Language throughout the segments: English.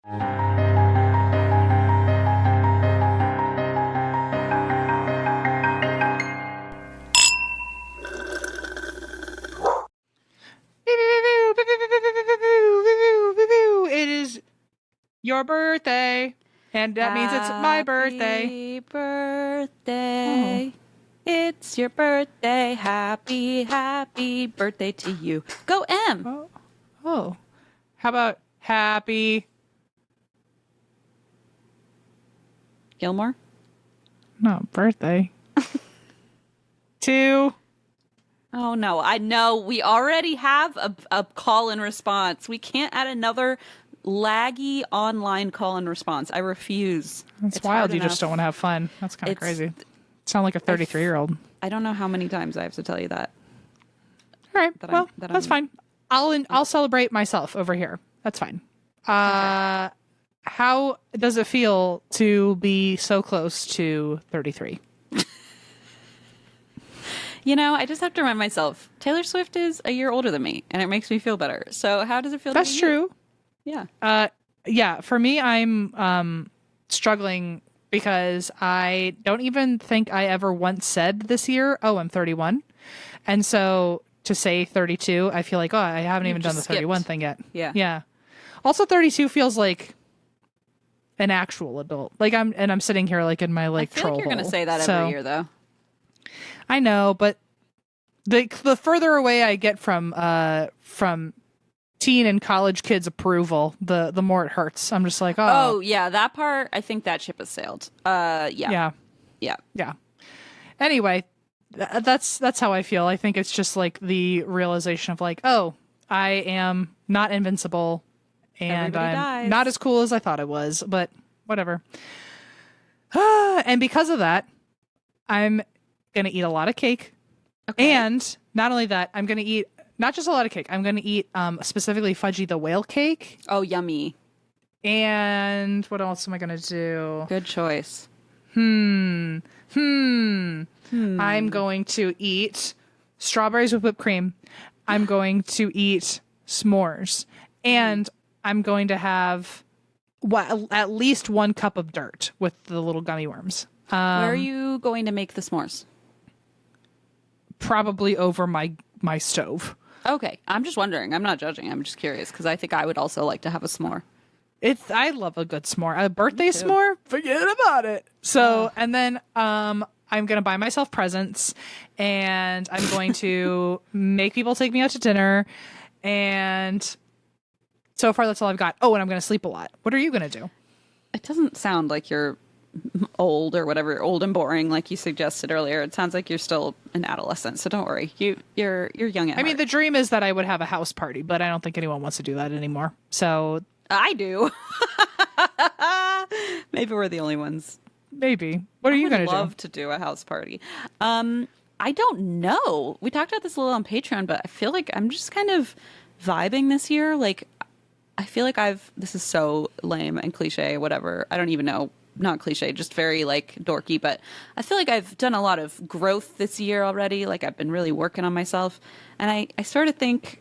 It is your birthday, and that means it's my birthday. Happy birthday. Oh. It's your birthday. Happy, happy birthday to you. Go, M. Oh. How about happy... Gilmore? No, birthday. 2. Oh, no. I know. We already have a call and response. We can't add another laggy online call and response. I refuse. That's wild. You just don't want to have fun. That's kind of crazy. Sound like a 33-year-old. I don't know how many times I have to tell you that. All right. That's fine. I'll celebrate myself over here. That's fine. Okay. How does it feel to be so close to 33? You know, I just have to remind myself, Taylor Swift is a year older than me, and it makes me feel better. So how does it feel to be That's true. You? Yeah. Yeah, for me, I'm struggling because I don't even think I ever once said this year, oh, I'm 31. And so to say 32, I feel like, oh, I haven't even done the 31 thing yet. Yeah. Yeah. Also, 32 feels like an actual adult. Like I'm sitting here like in my like troll hole. I feel like you're going to say that every year, though. I know, but the further away I get from teen and college kids' approval, the more it hurts. I'm just like, oh yeah, that part. I think that ship has sailed. Yeah. Anyway, that's how I feel. I think it's just like the realization of like, oh, I am not invincible, and I'm not as cool as I thought I was. But whatever. And because of that, I'm gonna eat a lot of cake. Okay. And not only that, I'm gonna eat not just a lot of cake. I'm gonna eat specifically Fudgy the Whale cake. Oh, yummy! And what else am I gonna do? Good choice. I'm going to eat strawberries with whipped cream. I'm going to eat s'mores, and I'm going to have at least 1 cup of dirt with the little gummy worms. Where are you going to make the s'mores? Probably over my stove. Okay, I'm just wondering. I'm not judging. I'm just curious because I think I would also like to have a s'more. I love a good s'more. A birthday s'more? Forget about it. So, and then I'm going to buy myself presents, and I'm going to make people take me out to dinner, and so far that's all I've got. Oh, and I'm going to sleep a lot. What are you going to do? It doesn't sound like you're old or whatever, old and boring like you suggested earlier. It sounds like you're still an adolescent, so don't worry. You're young at heart. Mean, the dream is that I would have a house party, but I don't think anyone wants to do that anymore. So I do. Maybe we're the only ones. Maybe. What are you going to do? I would love to do a house party. I don't know. We talked about this a little on Patreon, but I feel like I'm just kind of vibing this year. Like, I feel like this is so lame and cliche, whatever. I don't even know. Not cliche, just very like dorky, but I feel like I've done a lot of growth this year already. Like I've been really working on myself, and I sort of think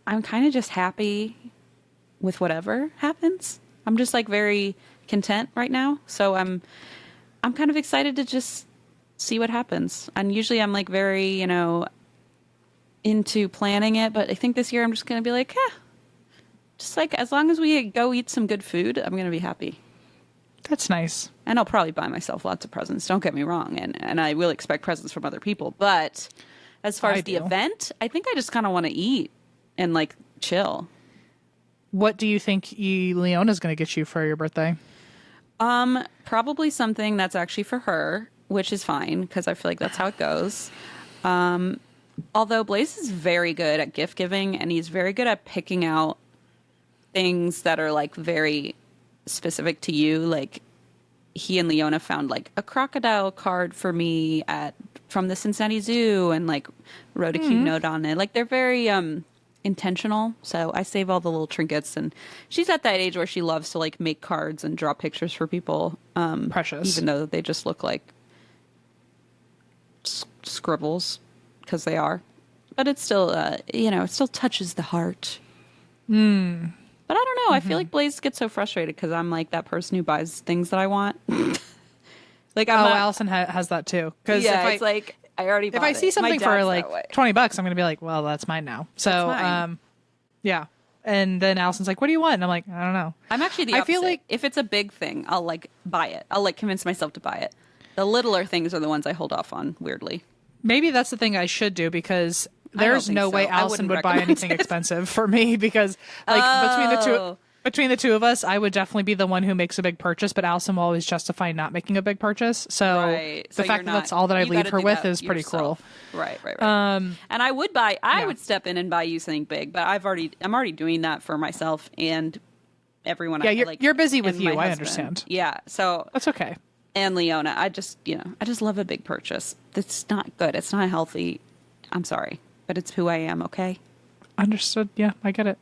I'm kind of just happy with whatever happens. I'm just like very content right now. So I'm kind of excited to just see what happens. And usually I'm like very, into planning it, but I think this year I'm just going to be like, just like as long as we go eat some good food, I'm going to be happy. That's nice. And I'll probably buy myself lots of presents. Don't get me wrong. And I will expect presents from other people. But as far as the event, I think I just kind of want to eat and like chill. What do you think Leona's going to get you for your birthday? Probably something that's actually for her, which is fine because I feel like that's how it goes. Although Blaze is very good at gift giving, and he's very good at picking out things that are like very specific to you. Like he and Leona found like a crocodile card for me from the Cincinnati Zoo and like wrote a cute note on it. Like they're very intentional. So I save all the little trinkets, and she's at that age where she loves to like make cards and draw pictures for people. Precious. Even though they just look like scribbles, because they are. But it's still, it still touches the heart. But I don't know. I feel like Blaze gets so frustrated because I'm like that person who buys things that I want. Like, Allison has that too. Because it's like I already bought if I see it. something for like $20, I'm going to be like, well, that's mine now. So, yeah. And then Allison's like, what do you want? And I'm like, I don't know. I'm actually the opposite. I feel like if it's a big thing, I'll like buy it. I'll like convince myself to buy it. The littler things are the ones I hold off on, weirdly. maybe that's the thing I should do, because there's no way Allison would buy anything expensive for me, because like between the two of us, I would definitely be the one who makes a big purchase, but Allison will always justify not making a big purchase. So the fact that that's all that I leave her with is pretty cruel. Right. And I would step in and buy you something big, but I'm already doing that for myself and everyone. Yeah, you're busy with you. I understand. Yeah, so that's okay. And Leona, I just love a big purchase. It's not good. It's not healthy. I'm sorry, but it's who I am. Okay. Understood. Yeah, I get it.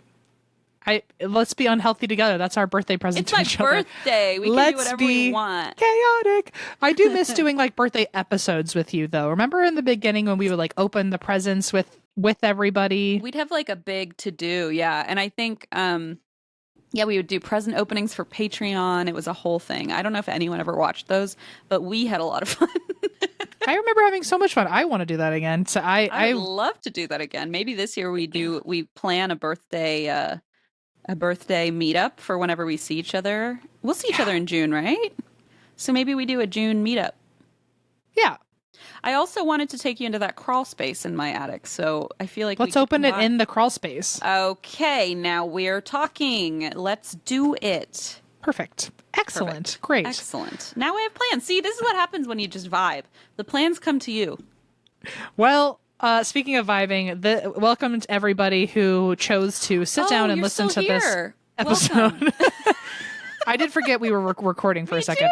Let's be unhealthy together. That's our birthday present to each other. It's my birthday. We can do whatever we want. Chaotic. I do miss doing like birthday episodes with you, though. Remember in the beginning when we would like open the presents with everybody? We'd have like a big to do, yeah. And I think, we would do present openings for Patreon. It was a whole thing. I don't know if anyone ever watched those, but we had a lot of fun. I remember having so much fun. I want to do that again. So I would love to do that again. Maybe this year we plan a birthday meetup for whenever we see each other. We'll see each other in June, right? So maybe we do a June meetup. Yeah. I also wanted to take you into that crawl space in my attic, so I feel like let's open it in the crawl space. Okay, now we're talking. Let's do it. Perfect. Excellent. Great. Excellent. Now we have plans. See, this is what happens when you just vibe. The plans come to you. Well, speaking of vibing, welcome to everybody who chose to sit down and listen to this episode. I did forget we were recording for a second.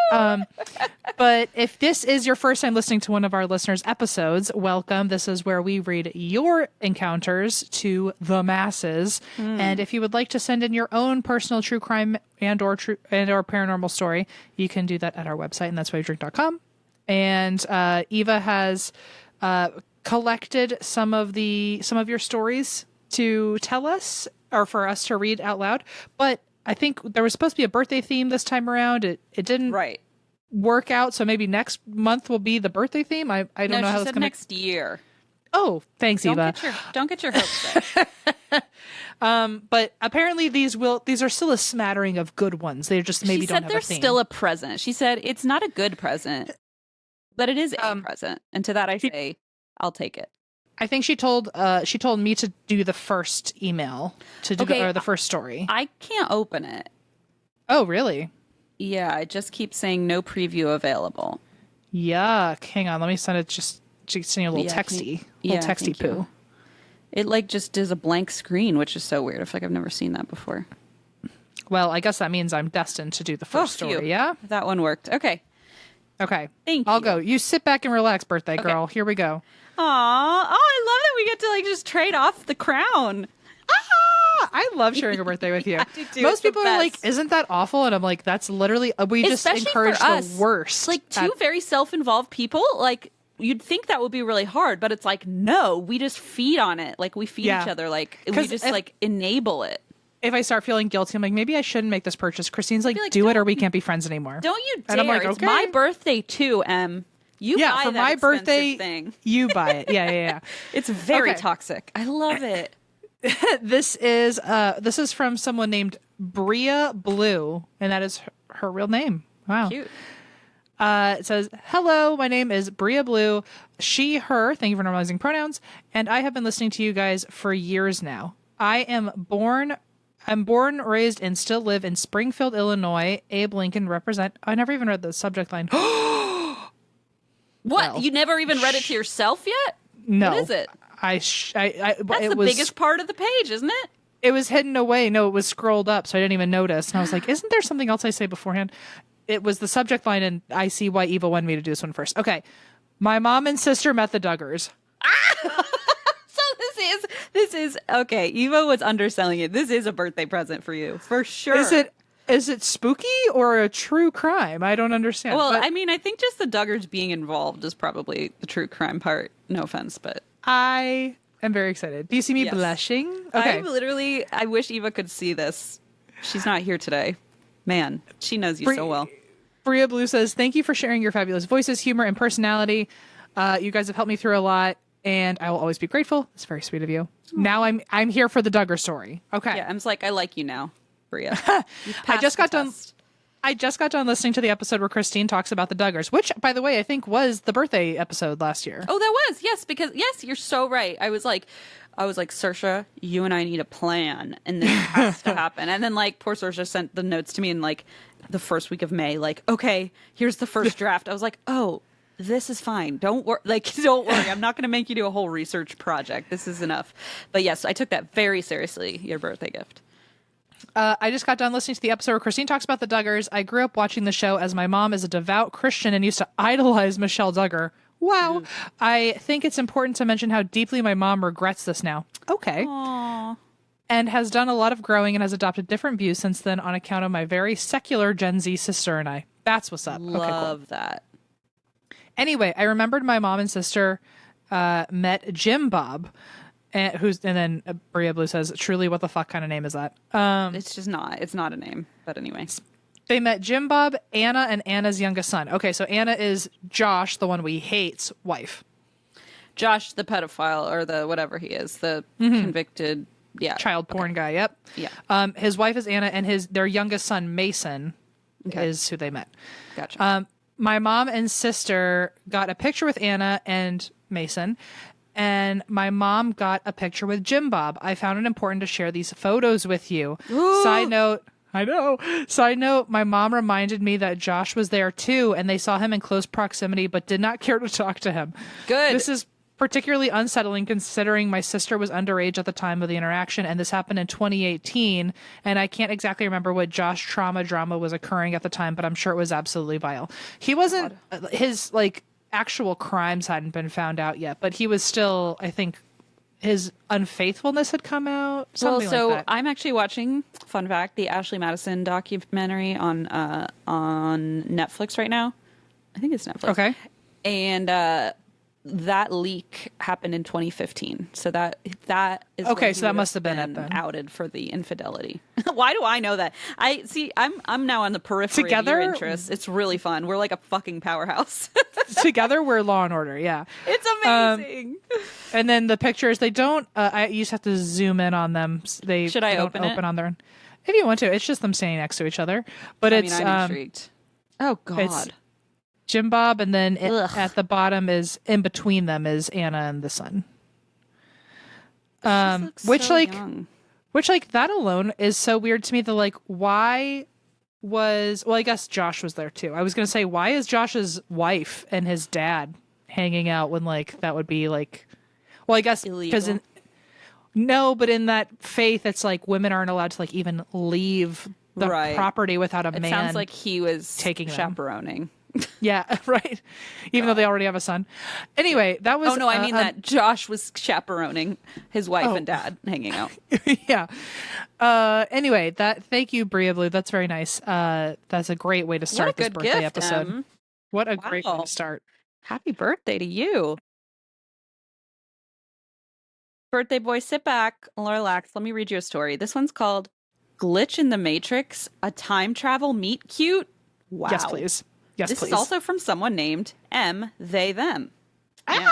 But if this is your first time listening to one of our listeners' episodes, welcome. This is where we read your encounters to the masses. And if you would like to send in your own personal true crime and or paranormal story, you can do that at our website, and that's whyydrink.com. And Eva has collected some of your stories to tell us, or for us to read out loud. But I think there was supposed to be a birthday theme this time around. It didn't work out, so maybe next month will be the birthday theme. I don't know how it's going to... next year. Oh, thanks, Eva. Don't get your hopes up. But apparently these are still a smattering of good ones. They just maybe don't have a theme. She said they're still a present. She said it's not a good present, but it is a present. And to that I say, I'll take it. I think she told me to do the first email or the first story. I can't open it. Oh, really? Yeah, it just keeps saying no preview available. Yuck. Hang on, let me send it. Just send you a little texty poo. It like just does a blank screen, which is so weird. I feel like I've never seen that before. Well, I guess that means I'm destined to do the first story. Yeah, that one worked. Okay. Thank you. I'll go. You sit back and relax, birthday girl. Here we go. Aw, I love that we get to like just trade off the crown. I love sharing a birthday with you. Most people are like, isn't that awful? And I'm like, that's literally, we just encourage the worst. Like two very self-involved people, like you'd think that would be really hard, but it's like, no, we just feed on it. Like we feed each other. Like we just like enable it. If I start feeling guilty, I'm like, maybe I shouldn't make this purchase. Christine's like, do it or we can't be friends anymore. Don't you dare. And I'm like, okay. It's my birthday too, Em. You buy for that my birthday thing. You buy it. Yeah. It's very toxic. I love it. This is from someone named Bria Blue, and that is her real name. Wow. Cute. It says, "Hello, my name is Bria Blue. She, her. Thank you for normalizing pronouns. And I have been listening to you guys for years now. I'm born, raised, and still live in Springfield, Illinois. Abe Lincoln represent." I never even read the subject line. What? Well, you never even read it to yourself yet? No. What is it? That's the biggest part of the page, isn't it? It was hidden away. No, it was scrolled up, so I didn't even notice. And I was like, isn't there something else I say beforehand? It was the subject line, and I see why Eva wanted me to do this one first. Okay. My mom and sister met the Duggars. So this is okay. Eva was underselling it. This is a birthday present for you, for sure. Is it spooky or a true crime? I don't understand. Well, I mean, I think just the Duggars being involved is probably the true crime part. No offense, but I am very excited. Do you see me blushing? Okay. I wish Eva could see this. She's not here today. Man, she knows you so well. Bria Blue says, thank you for sharing your fabulous voices, humor, and personality. You guys have helped me through a lot, and I will always be grateful. It's very sweet of you. Aww. Now I'm here for the Duggar story. Okay. Yeah, I'm like, I like you now, Bria. I just got done listening to the episode where Christine talks about the Duggars, which, by the way, I think was the birthday episode last year. Oh, that was. Yes, because you're so right. I was like, Saoirse, you and I need a plan, and this has to happen. And then, like, poor Saoirse sent the notes to me in, like, the first week of May, like, okay, here's the first draft. I was like, oh, this is fine. Don't worry. I'm not going to make you do a whole research project. This is enough. But yes, I took that very seriously, your birthday gift. I just got done listening to the episode where Christine talks about the Duggars. I grew up watching the show as my mom is a devout Christian and used to idolize Michelle Duggar. Wow. I think it's important to mention how deeply my mom regrets this now. Okay. Aww. And has done a lot of growing and has adopted different views since then on account of my very secular Gen Z sister and I. That's what's up. Love cool. that. Anyway, I remembered my mom and sister met Jim Bob, and then Bria Blue says, truly, what the fuck kind of name is that? It's not a name, but anyway. They met Jim Bob, Anna, and Anna's youngest son. Okay, so Anna is Josh, the one we hate's wife. Josh, the pedophile, or the whatever he is, the convicted, child porn guy. Yep. Yeah. His wife is Anna, and their youngest son Mason is who they met. Gotcha. My mom and sister got a picture with Anna and Mason, and my mom got a picture with Jim Bob. I found it important to share these photos with you. Ooh. Side note, my mom reminded me that Josh was there too, and they saw him in close proximity, but did not care to talk to him. Good. This is particularly unsettling considering my sister was underage at the time of the interaction, and this happened in 2018, and I can't exactly remember what Josh drama was occurring at the time, but I'm sure it was absolutely vile. He wasn't, his actual crimes hadn't been found out yet, but he was still, I think, his unfaithfulness had come out. Something like that. I'm actually watching, fun fact, the Ashley Madison documentary on Netflix right now. I think it's Netflix. Okay. And that leak happened in 2015. So that is okay. So that must have been it then. Outed for the infidelity. Why do I know that? I'm now on the periphery Together, of your interests. It's really fun. We're like a fucking powerhouse. Together, we're Law and Order. Yeah, it's amazing. And then the pictures, they don't. You just have to zoom in on them. Should I open it? On their own. If you want to, it's just them standing next to each other. But I'm intrigued. Oh God. Jim Bob, and then at the bottom is, in between them is Anna and the son. Which that alone is so weird to me that why was, I guess Josh was there too. I was going to say, why is Josh's wife and his dad hanging out when that would be I guess because but in that faith, it's women aren't allowed to even leave the property without a man. It sounds like he was taking chaperoning. Yeah, right. Even though they already have a son. Anyway, that was... Oh, no, I mean that Josh was chaperoning his wife and dad hanging out. Yeah. Anyway, thank you, Bria Blue. That's very nice. That's a great way to start this birthday episode. Em. What a great way to start. Happy birthday to you. Birthday boy, sit back, relax. Let me read you a story. This one's called Glitch in the Matrix, a time travel meet cute. Wow. Yes, please. Yes, this please. is also from someone named M, they, them. Man,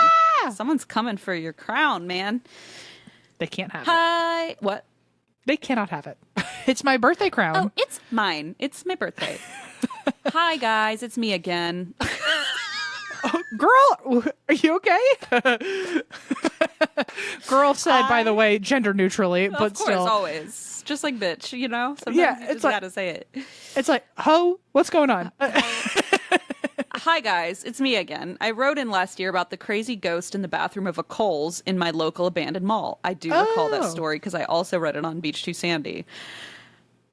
someone's coming for your crown, man. They can't have it. What? They cannot have it. It's my birthday crown. Oh, it's mine. It's my birthday. Hi, guys. It's me again. Oh, girl, are you okay? Girl said, by the way, gender neutrally, but of course, still. Always. Just like bitch, Sometimes you just gotta say it. It's ho, what's going on? Hi guys, it's me again. I wrote in last year about the crazy ghost in the bathroom of a Kohl's in my local abandoned mall. I do recall that story because I also read it on Beach Too Sandy.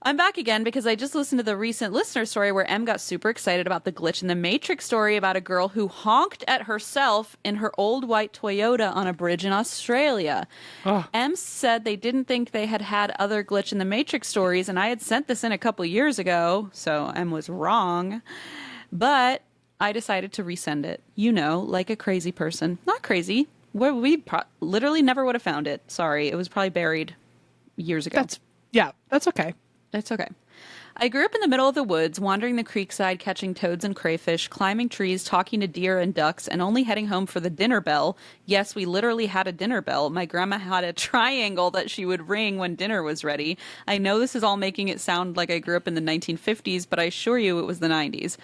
I'm back again because I just listened to the recent listener story where M got super excited about the Glitch in the Matrix story about a girl who honked at herself in her old white Toyota on a bridge in Australia. M said they didn't think they had other Glitch in the Matrix stories, and I had sent this in a couple years ago, so M was wrong. But I decided to resend it. Like a crazy person. Not crazy. We literally never would have found it. Sorry, it was probably buried years ago. That's okay. It's okay. I grew up in the middle of the woods, wandering the creekside, catching toads and crayfish, climbing trees, talking to deer and ducks, and only heading home for the dinner bell. Yes, we literally had a dinner bell. My grandma had a triangle that she would ring when dinner was ready. I know this is all making it sound like I grew up in the 1950s, but I assure you it was the 90s.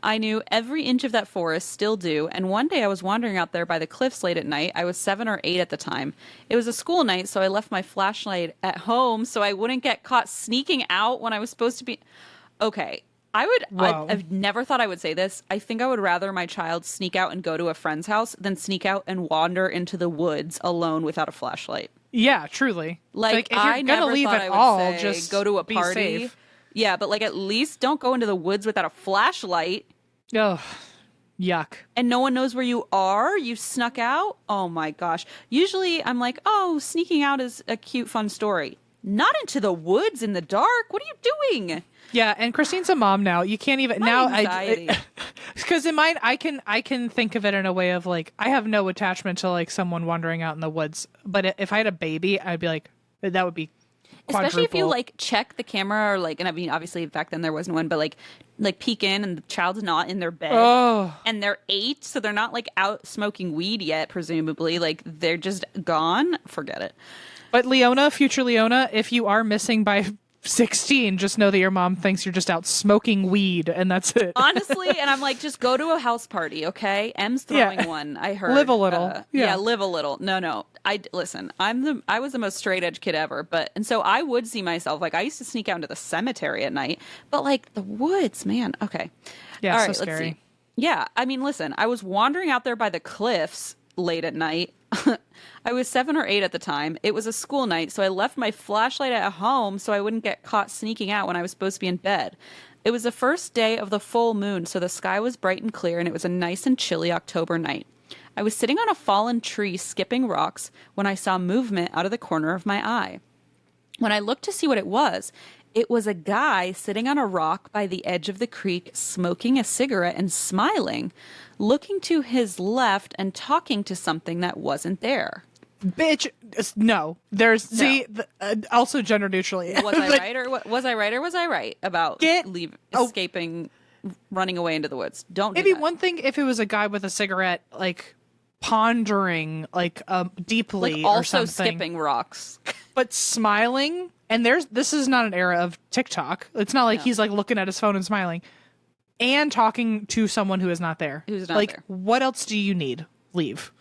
I knew every inch of that forest, still do, and one day I was wandering out there by the cliffs late at night. I was 7 or 8 at the time. It was a school night, so I left my flashlight at home so I wouldn't get caught sneaking out when I was supposed to be... Okay, I've never thought I would say this. I think I would rather my child sneak out and go to a friend's house than sneak out and wander into the woods alone without a flashlight. Yeah, truly. Like if you're I gonna never leave thought at I would all, say just go to a be party. safe. Yeah, but like at least don't go into the woods without a flashlight. Oh, yuck. And no one knows where you are. You snuck out. Oh my gosh. Usually I'm like, oh, sneaking out is a cute, fun story. Not into the woods in the dark. What are you doing? Yeah, and Christine's a mom now. You can't even Anxiety. Because in mine, I can think of it in a way of like I have no attachment to like someone wandering out in the woods. But if I had a baby, I'd be like that would be quadruple. Especially if you like check the camera or like, and I mean obviously back then there wasn't one, but like peek in and the child's not in their bed and they're 8, so they're not like out smoking weed yet, presumably. Like they're just gone. Forget it. But Leona, future Leona, if you are missing by 16, just know that your mom thinks you're just out smoking weed and that's it. Honestly, and I'm like, just go to a house party, okay? M's throwing one. I heard. Live a little. Yeah, live a little. No. Listen, I was the most straight edge kid ever, and so I would see myself like I used to sneak out into the cemetery at night, but like the woods, man. Okay. Yeah, all so right, scary. Let's see. Yeah, I mean, listen, I was wandering out there by the cliffs late at night. I was 7 or 8 at the time. It was a school night, so I left my flashlight at home so I wouldn't get caught sneaking out when I was supposed to be in bed. It was the first day of the full moon, so the sky was bright and clear, and it was a nice and chilly October night. I was sitting on a fallen tree skipping rocks when I saw movement out of the corner of my eye. When I looked to see what it was a guy sitting on a rock by the edge of the creek, smoking a cigarette and smiling, looking to his left and talking to something that wasn't there. Bitch, no. There's also gender neutrally. Was I right or was I right about escaping, running away into the woods? Don't maybe do that. one thing if it was a guy with a cigarette, like pondering, like deeply, like also or something, skipping rocks, but smiling. And this is not an era of TikTok. It's not like he's like looking at his phone and smiling, and talking to someone who is not there. Who's not like, there? What else do you need? Leave.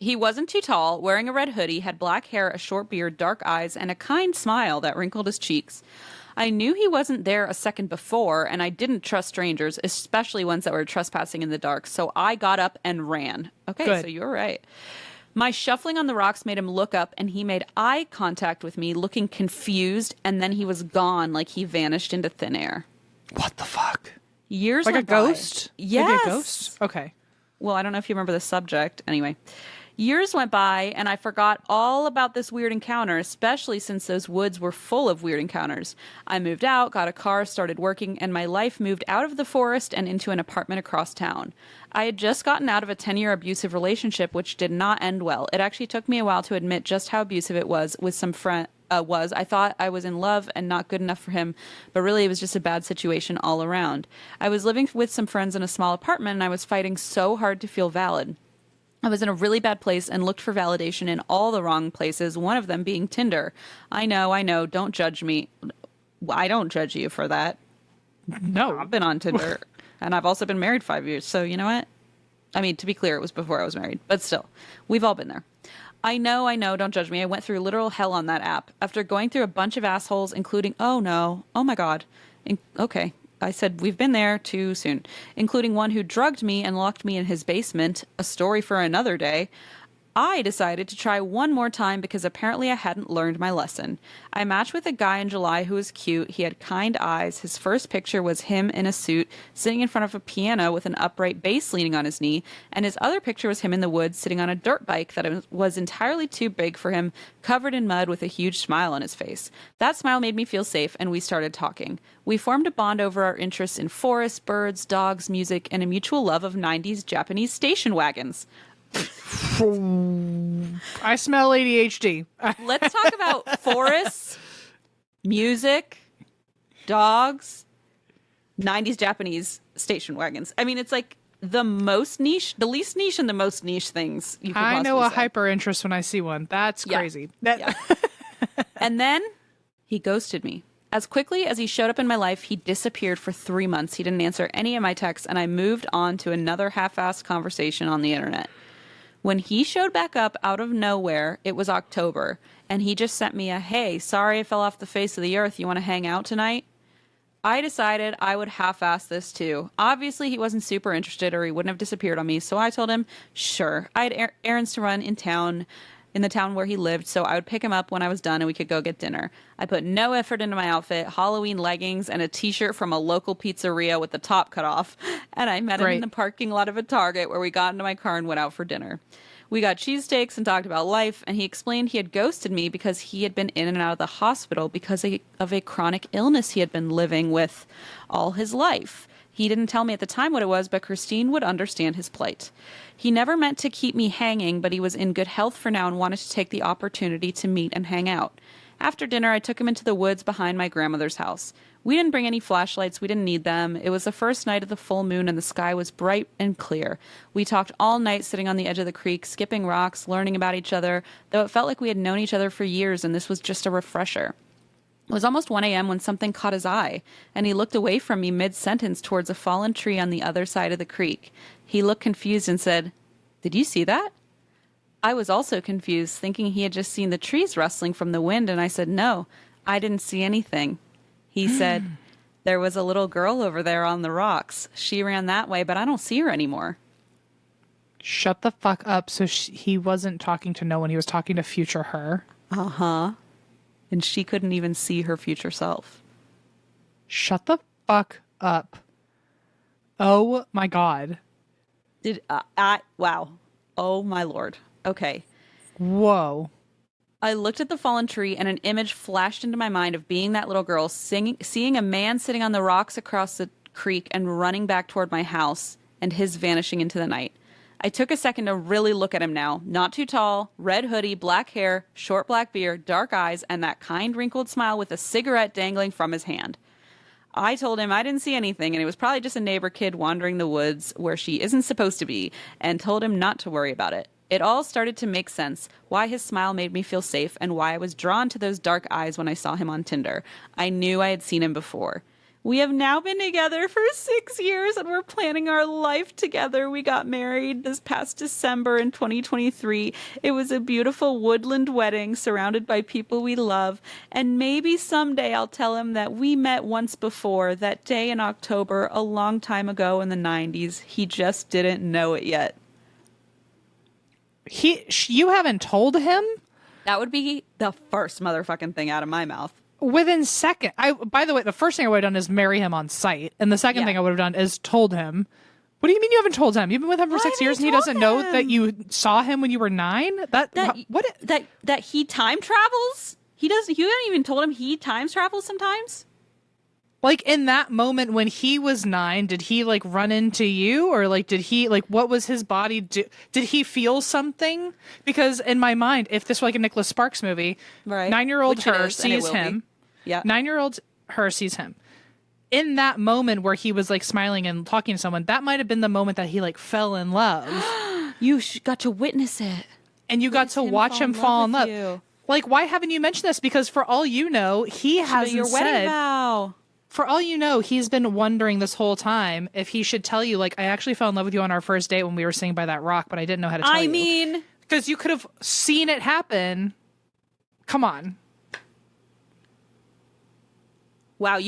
He wasn't too tall, wearing a red hoodie, had black hair, a short beard, dark eyes, and a kind smile that wrinkled his cheeks. I knew he wasn't there a second before, and I didn't trust strangers, especially ones that were trespassing in the dark, so I got up and ran. Okay, Good. So you were right. My shuffling on the rocks made him look up, and he made eye contact with me, looking confused, and then he was gone like he vanished into thin air. What the fuck? Years like a went ghost? By. Yes. Maybe a ghost? Okay. Well, I don't know if you remember the subject. Anyway. Years went by, and I forgot all about this weird encounter, especially since those woods were full of weird encounters. I moved out, got a car, started working, and my life moved out of the forest and into an apartment across town. I had just gotten out of a 10-year abusive relationship, which did not end well. It actually took me a while to admit just how abusive it was with some friend. I thought I was in love and not good enough for him, but really it was just a bad situation all around. I was living with some friends in a small apartment, and I was fighting so hard to feel valid. I was in a really bad place and looked for validation in all the wrong places, one of them being Tinder. I know, don't judge me. I don't judge you for that. No. I've been on Tinder, and I've also been married 5 years, so you know what? I mean, to be clear, it was before I was married, but still, we've all been there. I know, don't judge me. I went through literal hell on that app. After going through a bunch of assholes, including, oh my God. Okay. I said, we've been there too soon, including one who drugged me and locked me in his basement, a story for another day. I decided to try one more time because apparently I hadn't learned my lesson. I matched with a guy in July who was cute. He had kind eyes. His first picture was him in a suit, sitting in front of a piano with an upright bass leaning on his knee, and his other picture was him in the woods sitting on a dirt bike that was entirely too big for him, covered in mud with a huge smile on his face. That smile made me feel safe, and we started talking. We formed a bond over our interests in forests, birds, dogs, music, and a mutual love of 90s Japanese station wagons. I smell ADHD. Let's talk about forests, music, dogs, 90s Japanese station wagons. I mean, it's like the least niche and the most niche things you could possibly I know a say. hyper interest when I see one. That's crazy. Yeah. And then he ghosted me. As quickly as he showed up in my life, he disappeared for 3 months. He didn't answer any of my texts, and I moved on to another half-assed conversation on the internet. When he showed back up out of nowhere, it was October, and he just sent me a, hey, sorry I fell off the face of the earth. You want to hang out tonight? I decided I would half-ass this too. Obviously, he wasn't super interested or he wouldn't have disappeared on me, so I told him, sure. I had errands to run in the town where he lived, so I would pick him up when I was done and we could go get dinner. I put no effort into my outfit, Halloween leggings, and a t-shirt from a local pizzeria with the top cut off, and I met him in the parking lot of a Target where we got into my car and went out for dinner. We got cheesesteaks and talked about life, and he explained he had ghosted me because he had been in and out of the hospital because of a chronic illness he had been living with all his life. He didn't tell me at the time what it was, but Christine would understand his plight. He never meant to keep me hanging, but he was in good health for now and wanted to take the opportunity to meet and hang out. After dinner, I took him into the woods behind my grandmother's house. We didn't bring any flashlights. We didn't need them. It was the first night of the full moon and the sky was bright and clear. We talked all night sitting on the edge of the creek, skipping rocks, learning about each other, though it felt like we had known each other for years and this was just a refresher. It was almost 1 a.m. when something caught his eye, and he looked away from me mid-sentence towards a fallen tree on the other side of the creek. He looked confused and said, "Did you see that?" I was also confused, thinking he had just seen the trees rustling from the wind, and I said, "No, I didn't see anything." He said, "There was a little girl over there on the rocks. She ran that way, but I don't see her anymore." Shut the fuck up. So he wasn't talking to no one. He was talking to future her. Uh-huh. And she couldn't even see her future self. Shut the fuck up. Oh my God. Wow. Oh my Lord. Okay. Whoa. I looked at the fallen tree and an image flashed into my mind of being that little girl seeing a man sitting on the rocks across the creek and running back toward my house and his vanishing into the night. I took a second to really look at him now. Not too tall, red hoodie, black hair, short black beard, dark eyes, and that kind wrinkled smile with a cigarette dangling from his hand. I told him I didn't see anything and it was probably just a neighbor kid wandering the woods where she isn't supposed to be, and told him not to worry about it. It all started to make sense, why his smile made me feel safe and why I was drawn to those dark eyes when I saw him on Tinder. I knew I had seen him before. We have now been together for 6 years and we're planning our life together. We got married this past December in 2023. It was a beautiful woodland wedding surrounded by people we love. And maybe someday I'll tell him that we met once before, that day in October, a long time ago in the 90s. He just didn't know it yet. You haven't told him? That would be the first motherfucking thing out of my mouth. Within second. By the way, the first thing I would have done is marry him on sight. And the second thing I would have done is told him. What do you mean you haven't told him? You've been with him for 6 years and he doesn't know that you saw him when you were 9? That he time travels? You haven't even told him he time travels sometimes? Like in that moment when he was 9, did he like run into you, or like did he like what was his body do? Did he feel something? Because in my mind, if this were like a Nicholas Sparks movie, right. 9-year-old her sees him. Yeah. 9-year-old her sees him. In that moment where he was like smiling and talking to someone, that might have been the moment that he like fell in love. You got to witness it. And you got to watch him fall in love. You. Like, why haven't you mentioned this? Because for all you know, he hasn't your said. Wedding vow. For all you know, he's been wondering this whole time if he should tell you, like, I actually fell in love with you on our first date when we were sitting by that rock, but I didn't know how to tell you. I mean... Because you could have seen it happen. Come on. Wow,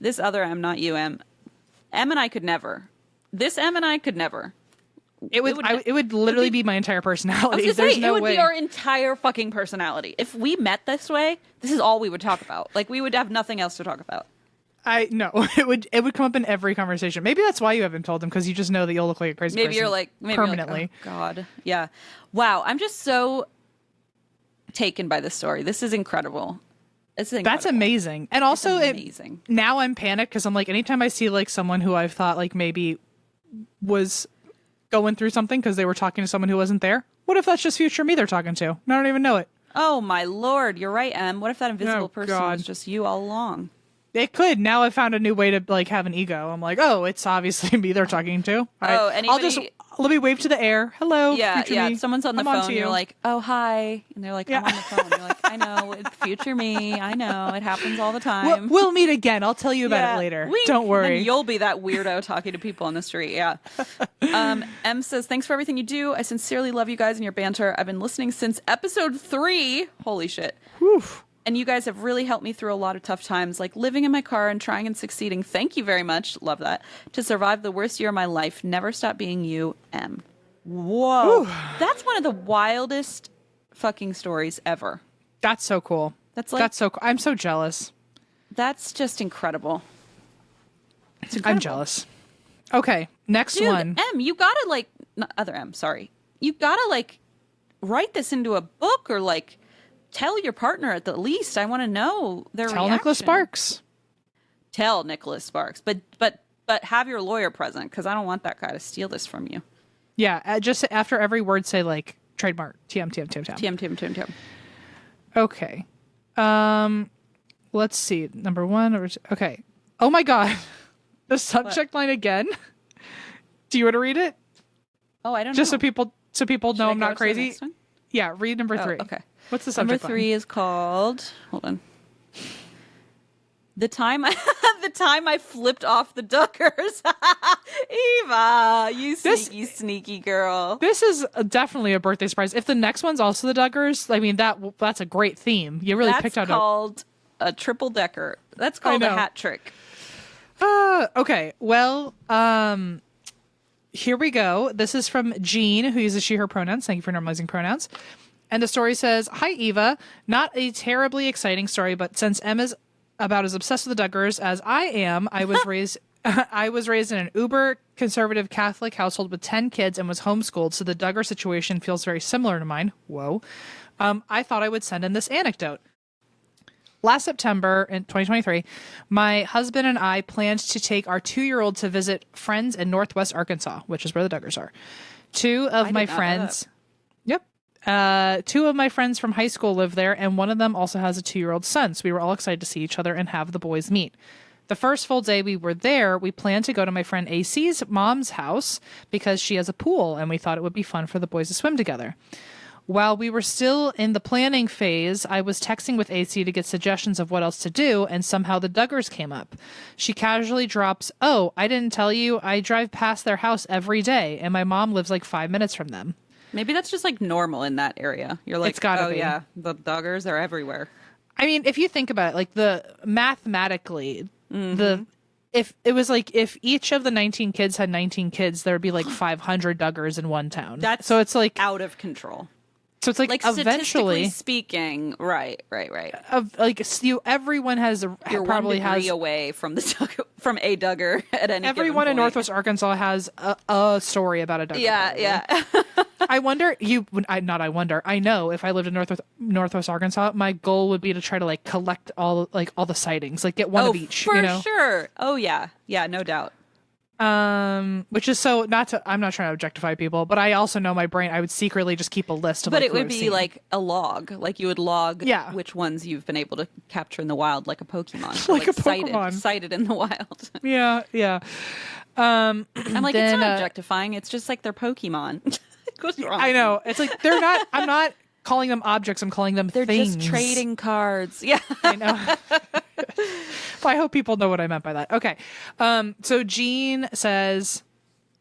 this other M, not you, M. M and I could never. This M and I could never. It would literally be my entire personality. There's no way. It would be our entire fucking personality. If we met this way, this is all we would talk about. Like, we would have nothing else to talk about. No, it would come up in every conversation. Maybe that's why you haven't told him, because you just know that you'll look like a crazy person. Maybe permanently. You're like, oh, God. Yeah. Wow. I'm just so taken by this story. This is incredible. That's amazing. And also, now I'm panicked because I'm like, anytime I see like someone who I've thought like maybe was going through something because they were talking to someone who wasn't there, what if that's just future me they're talking to? I don't even know it. Oh my lord, you're right, Em. What if that invisible person God. was just you all along? It could. Now I found a new way to like have an ego. I'm like, oh, it's obviously me they're talking to. Let me wave to the air. Hello. Yeah, future yeah. me. Someone's on the I'm phone. to You're you. like, oh hi, and they're like, I'm on the phone. You're like, I know, it's future me. I know, it happens all the time. We'll meet again. I'll tell you about it later. Wink. Don't worry. Then you'll be that weirdo talking to people on the street. Yeah. M says, thanks for everything you do. I sincerely love you guys and your banter. I've been listening since episode 3. Holy shit. Whew. And you guys have really helped me through a lot of tough times, like living in my car and trying and succeeding. Thank you very much. Love that. To survive the worst year of my life. Never stop being you, M. Whoa. Ooh. That's one of the wildest fucking stories ever. That's so cool. That's so cool. I'm so jealous. That's just incredible. It's incredible. I'm jealous. Okay, next Dude, one. M, you gotta like, other M, sorry. You gotta like write this into a book or like tell your partner at the least. I want to know their reaction. Tell Nicholas Sparks. Tell Nicholas Sparks, but have your lawyer present because I don't want that guy to steal this from you. Yeah, just after every word say like trademark TM. TM. Okay. Let's see. Number 1 okay. Oh my god. The subject line again. Do you want to read it? Oh, I don't know. Just so people know I'm not crazy. Yeah, read number 3. Okay. What's the subject line? Number 3 is called, hold on. The time I flipped off the Duggars. Eva, you sneaky girl. This is definitely a birthday surprise. If the next one's also the Duggars, I mean that's a great theme. You really picked out. That's called a triple decker. That's called a hat trick. Okay. Well, here we go. This is from Jean, who uses she, her pronouns. Thank you for normalizing pronouns. And the story says, "Hi, Eva. Not a terribly exciting story, but since Emma's about as obsessed with the Duggars as I am, I was raised in an uber conservative Catholic household with 10 kids and was homeschooled, so the Duggar situation feels very similar to mine. Whoa. I thought I would send in this anecdote. Last September in 2023, my husband and I planned to take our 2-year-old to visit friends in Northwest Arkansas, which is where the Duggars are. Two of my friends from high school live there, and one of them also has a 2-year-old son, so we were all excited to see each other and have the boys meet. The first full day we were there, we planned to go to my friend AC's mom's house because she has a pool, and we thought it would be fun for the boys to swim together. While we were still in the planning phase, I was texting with AC to get suggestions of what else to do, and somehow the Duggars came up. She casually drops, "Oh, I didn't tell you, I drive past their house every day, and my mom lives like 5 minutes from them." Maybe that's just like normal in that area. You're like, it's gotta be. Yeah, the Duggars are everywhere. I mean, if you think about it, like mathematically, if it was like if each of the 19 kids had 19 kids, there would be like 500 Duggars in one town. So it's like out of control. So it's like eventually speaking, right. Everyone has probably has away from from a Duggar at any. Everyone in Northwest Arkansas has a story about a Duggar. Yeah. I know if I lived in Northwest Arkansas, my goal would be to try to like collect all the sightings, like get one of each. For sure. Oh yeah, no doubt. Which is so I'm not trying to objectify people, but I also know my brain, I would secretly just keep a list of. But it would be like a log, like you would log which ones you've been able to capture in the wild, like a Pokemon, like a Pokemon sighted in the wild. Yeah. I'm like, it's not objectifying. It's just like they're Pokemon. What's wrong? I know. It's like they're not. I'm not calling them objects. I'm calling them they're things. Just trading cards. Yeah, I know. Well, I hope people know what I meant by that. Okay. So Jean says,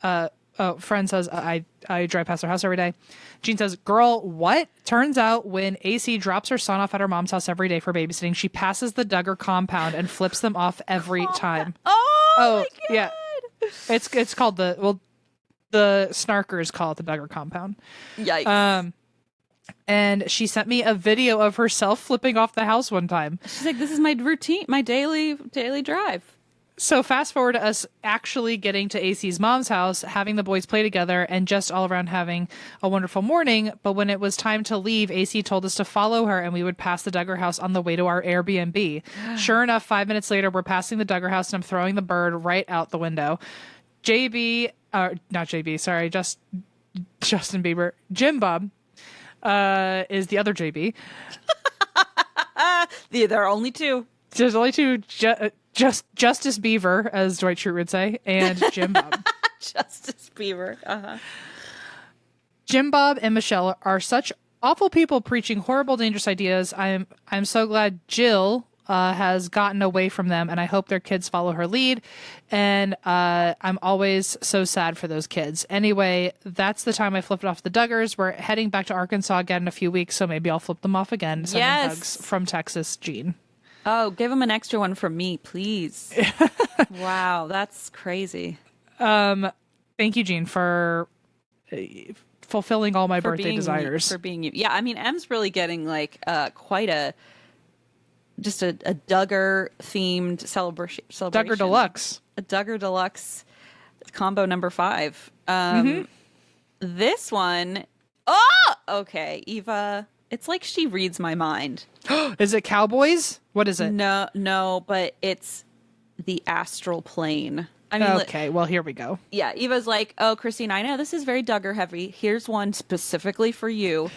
friend says, I drive past her house every day. Jean says, girl, what? Turns out when AC drops her son off at her mom's house every day for babysitting, she passes the Duggar compound and flips them off every time. Oh my God. Yeah. It's called the snarkers call it the Duggar compound. Yikes. And she sent me a video of herself flipping off the house one time. She's like, this is my routine, my daily drive. So fast forward to us actually getting to AC's mom's house, having the boys play together, and just all around having a wonderful morning. But when it was time to leave, AC told us to follow her and we would pass the Duggar house on the way to our Airbnb. Sure enough, 5 minutes later, we're passing the Duggar house and I'm throwing the bird right out the window. Justin Bieber, Jim Bob, is the other JB. There are only two. There's only two. Justice Beaver, as Dwight Schrute would say, and Jim Bob. Justice Beaver. Jim Bob and Michelle are such awful people preaching horrible, dangerous ideas. I'm so glad Jill has gotten away from them, and I hope their kids follow her lead. And I'm always so sad for those kids. Anyway, that's the time I flipped off the Duggars. We're heading back to Arkansas again in a few weeks, so maybe I'll flip them off again. Sending hugs from Texas, Jean. Oh, give them an extra one from me, please. Wow, that's crazy. Thank you, Jean, for fulfilling all my birthday desires. For being you. Yeah, I mean, M's really getting like quite a Duggar themed celebration. Duggar Deluxe. A Duggar Deluxe combo number 5. This one, okay, Eva. It's like she reads my mind. Is it Cowboys? What is it? No, but it's the astral plane. I mean, okay, well, here we go. Yeah, Eva's like, oh, Christine, I know this is very Duggar heavy. Here's one specifically for you.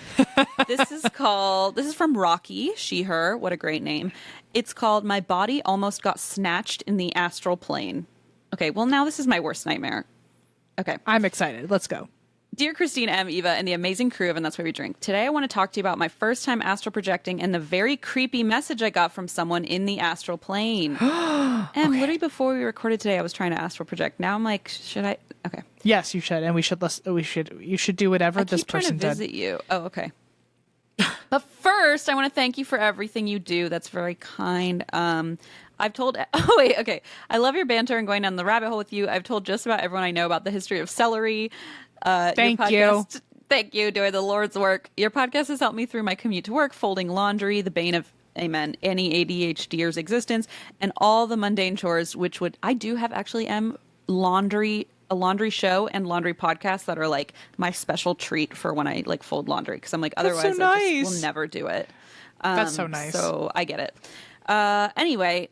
This is from Rocky, she, her. What a great name. It's called My Body Almost Got Snatched in the Astral Plane. Okay, well, now this is my worst nightmare. Okay. I'm excited. Let's go. Dear Christine M, Eva, and the amazing crew of And That's Why We Drink. Today I want to talk to you about my first time astral projecting and the very creepy message I got from someone in the astral plane. And literally before we recorded today, I was trying to astral project. Now I'm like, should I? Okay. Yes, you should, and you should do whatever this person did. I keep trying to visit you. Oh, okay. But first, I want to thank you for everything you do. That's very kind. I've told. Oh wait, okay. I love your banter and going down the rabbit hole with you. I've told just about everyone I know about the history of celery. Thank you. Thank you. Doing the Lord's work. Your podcast has helped me through my commute to work, folding laundry, the bane of any ADHDer's existence, and all the mundane chores. I do have actually a laundry show and laundry podcast that are like my special treat for when I like fold laundry, because I'm like, otherwise I just will never do it. That's so nice. So I get it. Anyway.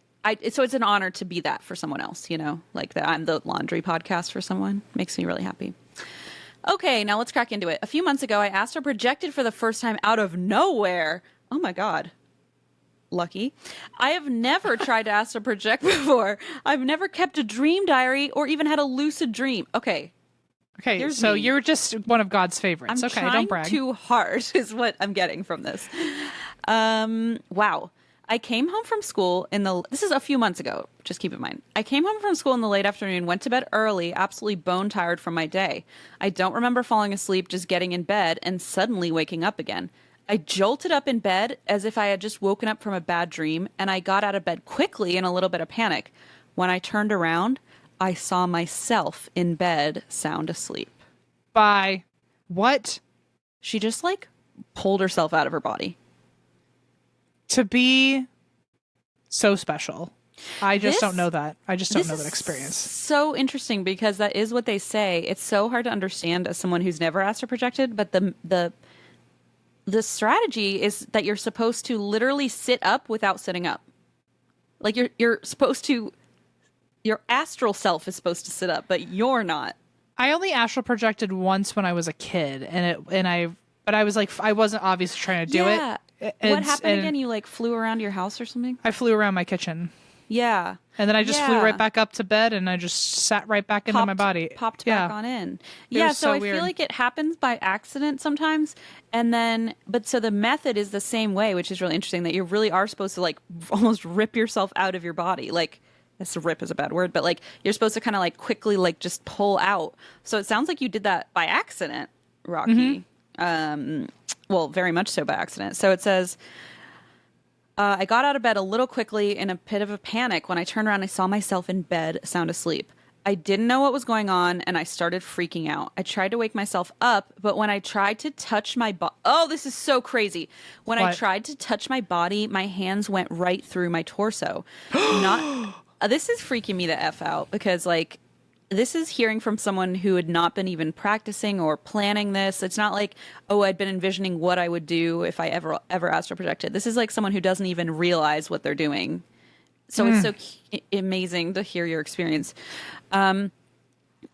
So it's an honor to be that for someone else, like that I'm the laundry podcast for someone. Makes me really happy. Okay, now let's crack into it. A few months ago, I astral projected for the first time out of nowhere. Oh my God. Lucky. I have never tried to astral project before. I've never kept a dream diary or even had a lucid dream. Okay, so you're just one of God's favorites. I'm okay, trying don't brag. Too hard is what I'm getting from this. Wow. I came home from school this is a few months ago, just keep in mind. I came home from school in the late afternoon, went to bed early, absolutely bone tired from my day. I don't remember falling asleep, just getting in bed and suddenly waking up again. I jolted up in bed as if I had just woken up from a bad dream, and I got out of bed quickly in a little bit of panic. When I turned around, I saw myself in bed, sound asleep. Bye. What? She just like pulled herself out of her body. To be so special. I just don't know that. I just don't know that experience. So interesting, because that is what they say. It's so hard to understand as someone who's never astral projected, but the strategy is that you're supposed to literally sit up without sitting up. Like you're supposed to, your astral self is supposed to sit up, but you're not. I only astral projected once when I was a kid, but I was like, I wasn't obviously trying to do it. What happened again? You like flew around your house or something? I flew around my kitchen. Yeah. And then I just flew right back up to bed, and I just sat right back into my body. Popped back on in. Yeah, so I feel like it happens by accident sometimes. And then, so the method is the same way, which is really interesting, that you really are supposed to like almost rip yourself out of your body. Like, rip is a bad word, but like you're supposed to kind of like quickly like just pull out. So it sounds like you did that by accident, Rocky. Mm-hmm. Well, very much so by accident. So it says, I got out of bed a little quickly in a bit of a panic. When I turned around, I saw myself in bed, sound asleep. I didn't know what was going on, and I started freaking out. I tried to wake myself up, but when I tried to touch my body... Oh, this is so crazy. When I tried to touch my body, my hands went right through my torso. This is freaking me the F out, because, like, this is hearing from someone who had not been even practicing or planning this. It's not like, oh, I'd been envisioning what I would do if I ever astral projected. This is like someone who doesn't even realize what they're doing. So it's so amazing to hear your experience.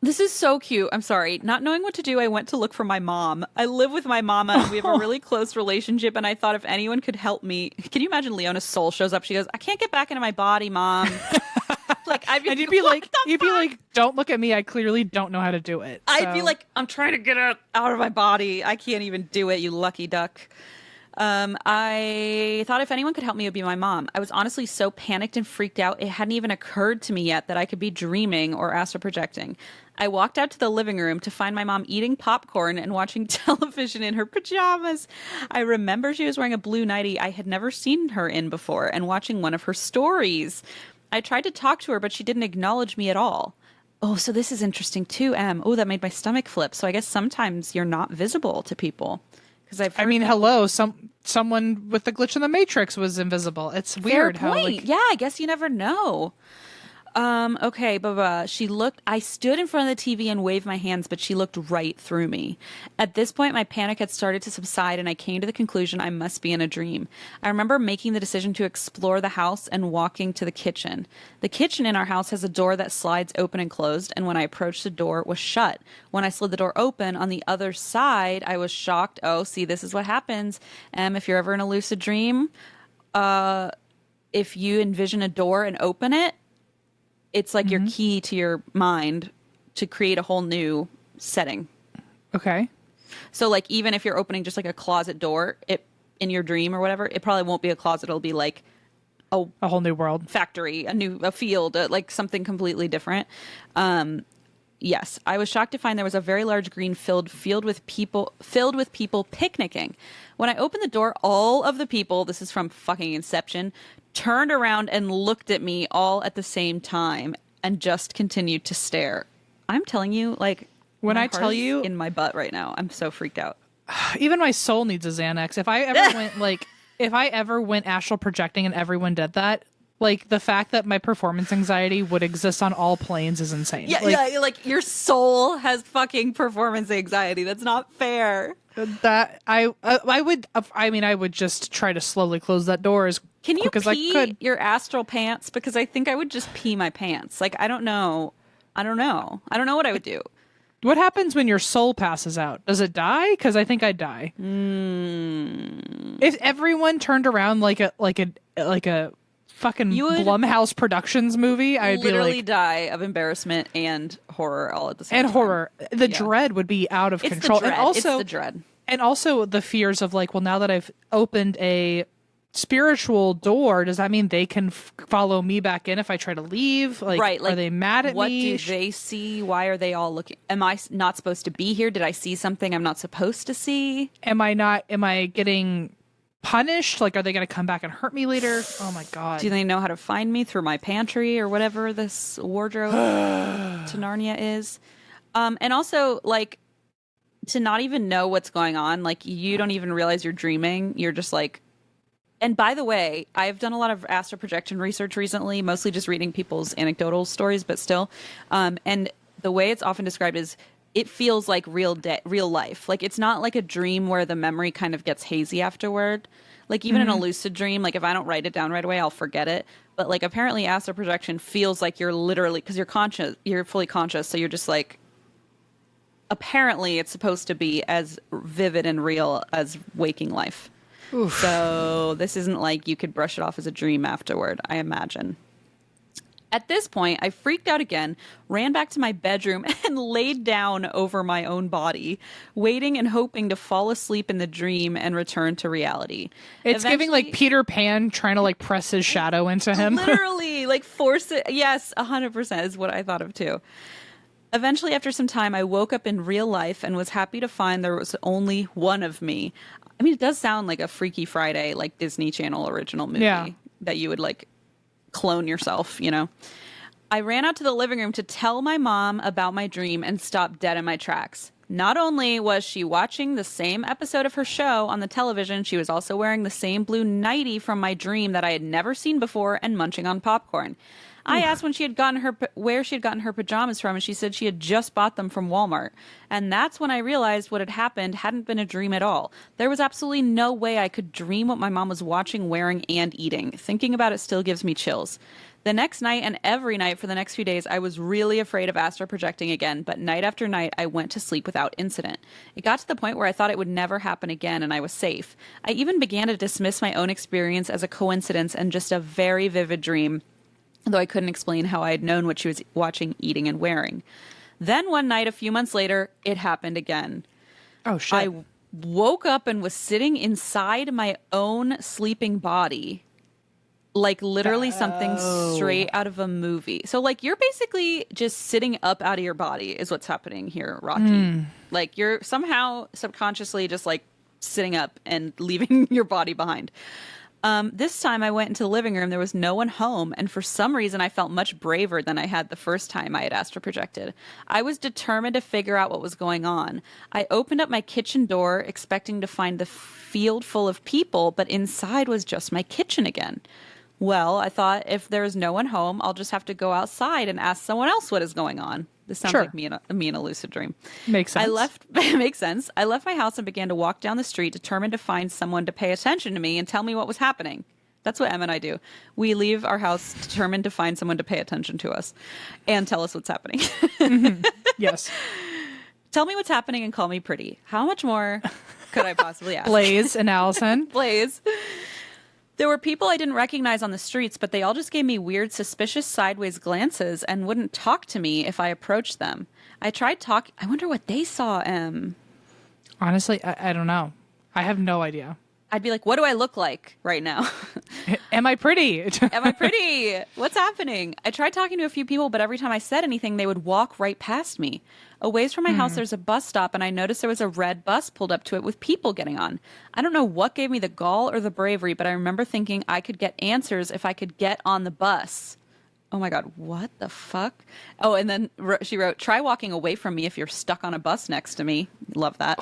This is so cute. I'm sorry. Not knowing what to do, I went to look for my mom. I live with my mama and we have a really close relationship, and I thought if anyone could help me. Can you imagine Leona's soul shows up? She goes, I can't get back into my body, Mom. Like and you'd be like, don't look at me. I clearly don't know how to do it. So. I'd be like, I'm trying to get out of my body. I can't even do it, you lucky duck. I thought if anyone could help me, it would be my mom. I was honestly so panicked and freaked out. It hadn't even occurred to me yet that I could be dreaming or astral projecting. I walked out to the living room to find my mom eating popcorn and watching television in her pajamas. I remember she was wearing a blue nightie I had never seen her in before and watching one of her stories. I tried to talk to her, but she didn't acknowledge me at all. Oh, so this is interesting too, Em. Oh, that made my stomach flip. So I guess sometimes you're not visible to people. Hello, someone with the glitch in the Matrix was invisible. It's weird how, like, yeah, I guess you never know. Okay, I stood in front of the TV and waved my hands, but she looked right through me. At this point, my panic had started to subside, and I came to the conclusion I must be in a dream. I remember making the decision to explore the house and walking to the kitchen. The kitchen in our house has a door that slides open and closed, and when I approached the door, it was shut. When I slid the door open, on the other side, I was shocked. Oh, see, this is what happens. If you're ever in a lucid dream, if you envision a door and open it, it's like your key to your mind to create a whole new setting. Okay. So like even if you're opening just like a closet door, it in your dream or whatever, it probably won't be a closet. It'll be like a whole new world, factory, a field, like something completely different. Yes, I was shocked to find there was a very large green field with people picnicking. When I opened the door, all of the people, this is from fucking Inception, turned around and looked at me all at the same time and just continued to stare. I'm telling you, like, when I tell you in my butt right now, I'm so freaked out. Even my soul needs a Xanax. If I ever went astral projecting and everyone did that, like, the fact that my performance anxiety would exist on all planes is insane. Yeah, like your soul has fucking performance anxiety. That's not fair. That I would just try to slowly close that door as quick as I could. Can you pee your astral pants? Because I think I would just pee my pants. Like, I don't know what I would do. What happens when your soul passes out? Does it die? Because I think I'd die. If everyone turned around like a fucking Blumhouse Productions movie, I'd literally die of embarrassment and horror all at the same time. And horror. The dread would be out of control. It's the dread. And also the fears of like, well, now that I've opened a spiritual door, does that mean they can follow me back in if I try to leave? Like, right, like, are they mad at me? What do they see? Why are they all looking? Am I not supposed to be here? Did I see something I'm not supposed to see? Am I getting punished? Like, are they going to come back and hurt me later? Oh my god. Do they know how to find me through my pantry or whatever this wardrobe to Narnia is? And also, like, to not even know what's going on, like, you don't even realize you're dreaming. You're just like, and by the way, I've done a lot of astral projection research recently, mostly just reading people's anecdotal stories, but still. And the way it's often described is it feels like real life. Like, it's not like a dream where the memory kind of gets hazy afterward. Like, even in a lucid dream, like, if I don't write it down right away, I'll forget it. But, like, apparently astral projection feels like you're literally, because you're fully conscious, so you're just like, apparently it's supposed to be as vivid and real as waking life. Oof. So this isn't like you could brush it off as a dream afterward, I imagine. At this point, I freaked out again, ran back to my bedroom, and laid down over my own body, waiting and hoping to fall asleep in the dream and return to reality. It's giving like Peter Pan trying to like press his shadow into him. Literally, like force it. Yes, 100% is what I thought of too. Eventually, after some time, I woke up in real life and was happy to find there was only one of me. I mean, it does sound like a Freaky Friday, like Disney Channel original movie that you would like clone yourself, you know? I ran out to the living room to tell my mom about my dream and stopped dead in my tracks. Not only was she watching the same episode of her show on the television, she was also wearing the same blue nightie from my dream that I had never seen before and munching on popcorn. I asked where she had gotten her pajamas from, and she said she had just bought them from Walmart. And that's when I realized what had happened hadn't been a dream at all. There was absolutely no way I could dream what my mom was watching, wearing, and eating. Thinking about it still gives me chills. The next night and every night for the next few days, I was really afraid of astral projecting again, but night after night, I went to sleep without incident. It got to the point where I thought it would never happen again and I was safe. I even began to dismiss my own experience as a coincidence and just a very vivid dream, though I couldn't explain how I had known what she was watching, eating, and wearing. Then one night, a few months later, it happened again. Oh, shit. I woke up and was sitting inside my own sleeping body. Like literally something straight out of a movie. So like you're basically just sitting up out of your body is what's happening here, Rocky. Like you're somehow subconsciously just like sitting up and leaving your body behind. This time I went into the living room. There was no one home. And for some reason, I felt much braver than I had the first time I had astral projected. I was determined to figure out what was going on. I opened up my kitchen door, expecting to find the field full of people, but inside was just my kitchen again. Well, I thought if there's no one home, I'll just have to go outside and ask someone else what is going on. This sounds like me in a lucid dream. Makes sense. Makes sense. I left my house and began to walk down the street, determined to find someone to pay attention to me and tell me what was happening. That's what Em and I do. We leave our house determined to find someone to pay attention to us and tell us what's happening. Yes. Tell me what's happening and call me pretty. How much more could I possibly ask? Blaze and Allison. Blaze. There were people I didn't recognize on the streets, but they all just gave me weird, suspicious sideways glances and wouldn't talk to me if I approached them. I tried talking. I wonder what they saw, Em. Honestly, I don't know. I have no idea. I'd be like, what do I look like right now? Am I pretty? Am I pretty? What's happening? I tried talking to a few people, but every time I said anything, they would walk right past me. A ways from my house, there's a bus stop, and I noticed there was a red bus pulled up to it with people getting on. I don't know what gave me the gall or the bravery, but I remember thinking I could get answers if I could get on the bus. Oh my God, what the fuck? Oh, and then she wrote, try walking away from me if you're stuck on a bus next to me. Love that.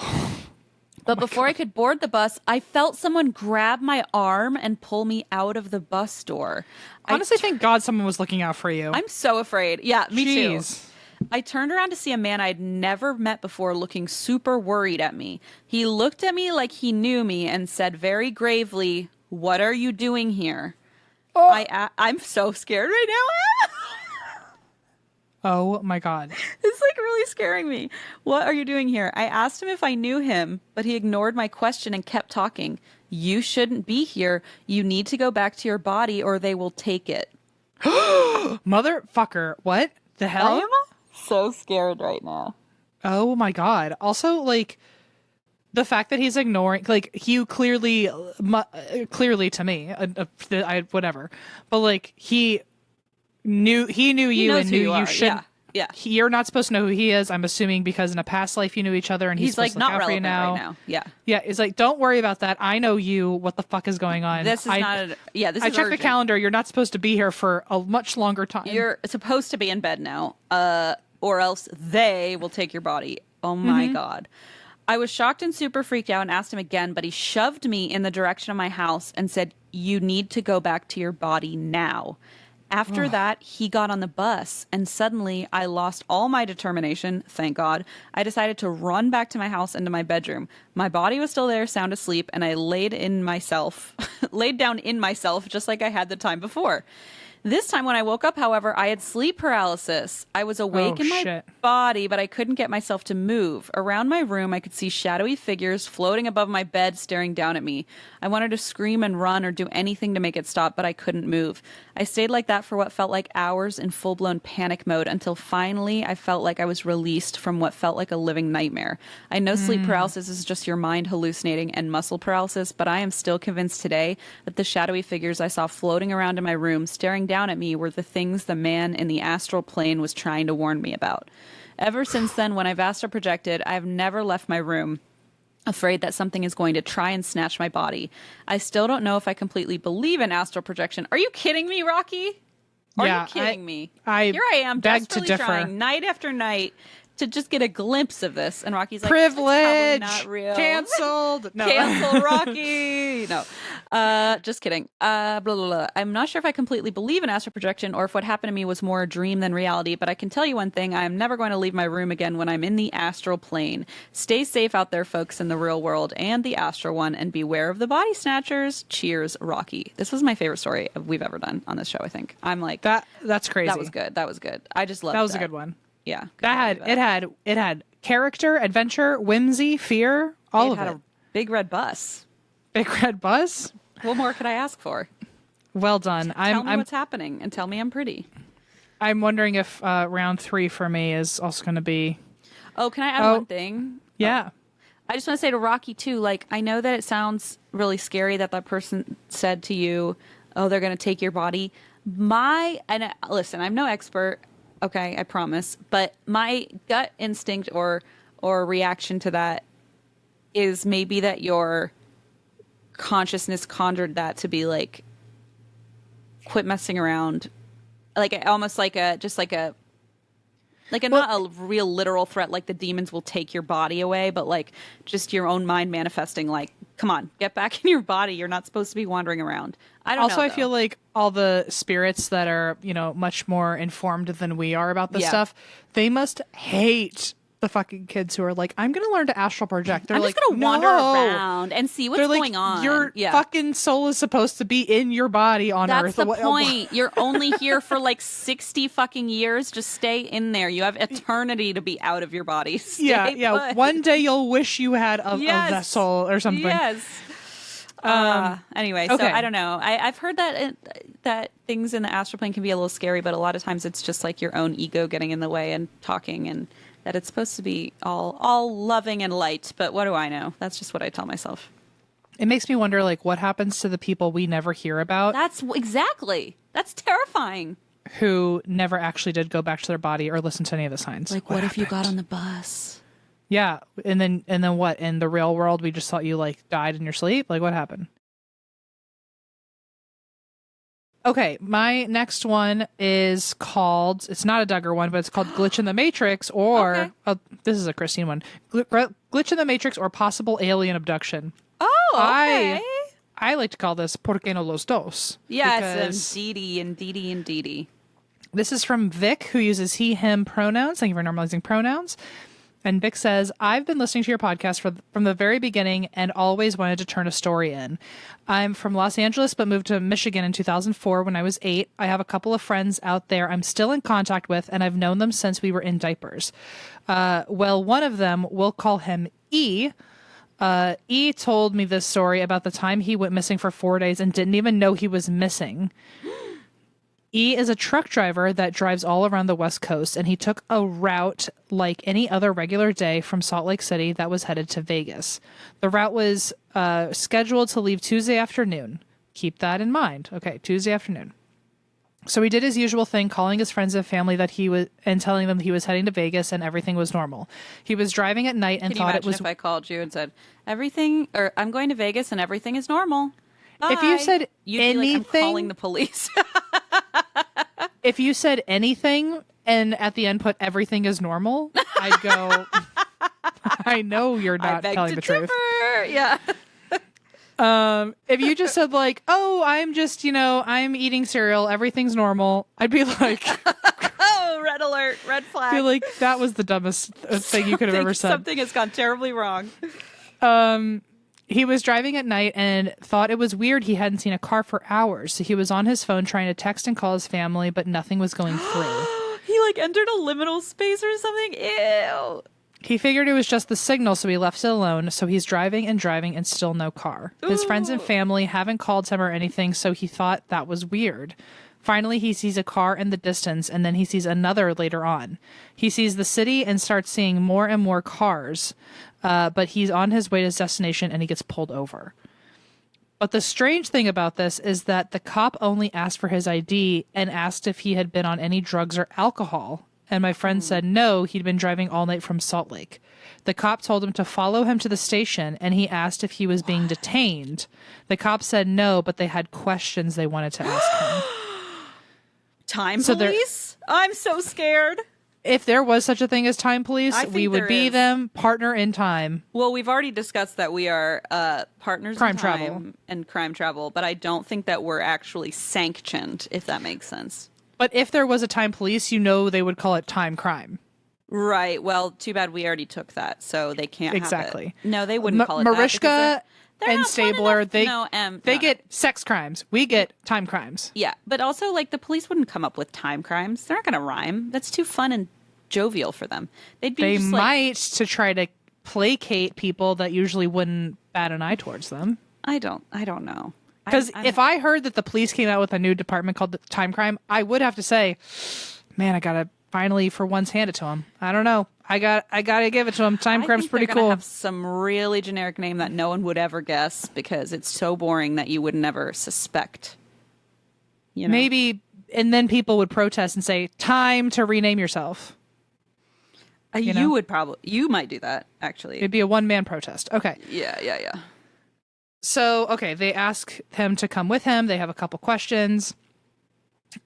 But before I could board the bus, I felt someone grab my arm and pull me out of the bus door. Honestly, thank God someone was looking out for you. I'm so afraid. Yeah, me Jeez. too. I turned around to see a man I'd never met before looking super worried at me. He looked at me like he knew me and said very gravely, "What are you doing here?" Oh. I'm so scared right now. Oh my God. It's like really scaring me. What are you doing here? I asked him if I knew him, but he ignored my question and kept talking. You shouldn't be here. You need to go back to your body or they will take it. Motherfucker. What the hell? I am so scared right now. Oh my God. Also, like, the fact that he's ignoring, like, you clearly to me, whatever, but like, he knew you and knew you shouldn't. Yeah. You're not supposed to know who he is. I'm assuming because in a past life you knew each other and he's like supposed to look not out for you relevant now. Right now. Yeah. Yeah. It's like, don't worry about that. I know you. What the fuck is going on? This is I checked the calendar. You're not supposed to be here for a much longer time. You're supposed to be in bed now. Or else they will take your body. Oh my God. I was shocked and super freaked out and asked him again, but he shoved me in the direction of my house and said, you need to go back to your body now. After that, he got on the bus, and suddenly I lost all my determination, thank God. I decided to run back to my house and to my bedroom. My body was still there, sound asleep, and I laid down in myself just like I had the time before. This time when I woke up, however, I had sleep paralysis. I was awake in my body, but I couldn't get myself to move. Around my room, I could see shadowy figures floating above my bed, staring down at me. I wanted to scream and run or do anything to make it stop, but I couldn't move. I stayed like that for what felt like hours in full-blown panic mode until finally I felt like I was released from what felt like a living nightmare. I know sleep paralysis is just your mind hallucinating and muscle paralysis, but I am still convinced today that the shadowy figures I saw floating around in my room, staring down at me, were the things the man in the astral plane was trying to warn me about. Ever since then, when I've astral projected, I have never left my room, afraid that something is going to try and snatch my body. I still don't know if I completely believe in astral projection. Are you kidding me, Rocky? Are you kidding me? Here I am, desperately trying night after night to just get a glimpse of this. And Rocky's like, privilege, not real. Canceled. No. Cancel Rocky. No, just kidding. Blah, blah, blah. I'm not sure if I completely believe in astral projection or if what happened to me was more a dream than reality, but I can tell you one thing. I am never going to leave my room again when I'm in the astral plane. Stay safe out there, folks, in the real world and the astral one, and beware of the body snatchers. Cheers, Rocky. This was my favorite story we've ever done on this show, I think. I'm like... That's crazy. That was good. That was good. I just love that. That was a good one. Yeah. It had character, adventure, whimsy, fear, all of it. It had a big red bus. Big red bus? What more could I ask for? Well done. Tell me what's happening and tell me I'm pretty. I'm wondering if round 3 for me is also going to be... Oh, can I add one thing? Yeah. I just want to say to Rocky, too, like, I know that it sounds really scary that person said to you, oh, they're going to take your body. Listen, I'm no expert, okay, I promise, but my gut instinct or reaction to that is maybe that your consciousness conjured that to be like, quit messing around, like almost like not a real literal threat, like the demons will take your body away, but like just your own mind manifesting, like, come on, get back in your body. You're not supposed to be wandering around. I don't know. Also, I feel like all the spirits that are, much more informed than we are about this stuff, they must hate the fucking kids who are like, I'm going to learn to astral project. They're I'm like, just going to wander around and see what's going on. Your fucking soul is supposed to be in your body on Earth. That's the point. You're only here for like 60 fucking years. Just stay in there. You have eternity to be out of your body. Stay put. One day you'll wish you had a vessel or something. Yes. Anyway, so I don't know. I've heard that things in the astral plane can be a little scary, but a lot of times it's just like your own ego getting in the way and talking, and that it's supposed to be all loving and light. But what do I know? That's just what I tell myself. It makes me wonder, like, what happens to the people we never hear about? That's terrifying. Who never actually did go back to their body or listen to any of the signs. Like, what if you got on the bus? Yeah, and then what? In the real world, we just thought you like died in your sleep. Like, what happened? Okay, my next one is called. It's not a Duggar one, but it's called "Glitch in the Matrix," or this is a Christine one. Glitch in the Matrix or possible alien abduction. Oh, okay. I like to call this "Por qué no los dos?" Yes, indeedy. This is from Vic, who uses he/him pronouns. Thank you for normalizing pronouns. And Vic says, I've been listening to your podcast from the very beginning and always wanted to turn a story in. I'm from Los Angeles, but moved to Michigan in 2004 when I was 8. I have a couple of friends out there I'm still in contact with, and I've known them since we were in diapers. One of them, we'll call him E. E told me this story about the time he went missing for 4 days and didn't even know he was missing. E is a truck driver that drives all around the West Coast, and he took a route like any other regular day from Salt Lake City that was headed to Vegas. The route was scheduled to leave Tuesday afternoon. Keep that in mind. Okay, Tuesday afternoon. So he did his usual thing, calling his friends and family and telling them he was heading to Vegas and everything was normal. He was driving at night and thought it was. If I called you and said I'm going to Vegas and everything is normal. Bye. If you said anything, like, I'm calling the police. If you said anything and at the end put everything is normal, I'd go, I know you're not telling the truth. Yeah. If you just said like, oh, I'm just, I'm eating cereal, everything's normal, I'd be like, oh, red alert, red flag. I feel like that was the dumbest thing you could have ever said. Something has gone terribly wrong. He was driving at night and thought it was weird he hadn't seen a car for hours. So he was on his phone trying to text and call his family, but nothing was going through. He like entered a liminal space or something? Ew. He figured it was just the signal, so he left it alone. So he's driving and still no car. His friends and family haven't called him or anything, so he thought that was weird. Finally, he sees a car in the distance, and then he sees another later on. He sees the city and starts seeing more and more cars, but he's on his way to his destination, and he gets pulled over. But the strange thing about this is that the cop only asked for his ID and asked if he had been on any drugs or alcohol. And my friend said no, he'd been driving all night from Salt Lake. The cop told him to follow him to the station, and he asked if he was being detained. The cop said no, but they had questions they wanted to ask him. Time police? I'm so scared. if there was such a thing as time police, I think we would there be is. them, partner in time. Well, we've already discussed that we are partners Crime in time travel. and crime travel, but I don't think that we're actually sanctioned, if that makes sense. But if there was a time police, they would call it time crime. Right. Well, too bad we already took that, so they can't Exactly. have it. No, they wouldn't call it that. Mariska They're and not fun Stabler, enough. they No. get sex crimes. We get time crimes. Yeah, but also, like, the police wouldn't come up with time crimes. They're not going to rhyme. That's too fun and jovial for them. They'd be They just might to try to placate people that usually wouldn't bat an eye towards them. I don't know. Because if I heard that the police came out with a new department called the time crime, I would have to say, man, I gotta finally for once hand it to him. I don't know. I gotta give it to him. Time crime's pretty they're gonna cool. Have some really generic name that no one would ever guess because it's so boring that you would never suspect. You know? Maybe, and then people would protest and say, "Time to rename yourself." You would probably. You might do that actually. It'd be a one-man protest. Okay. Yeah. So, okay, they ask him to come with him. They have a couple questions.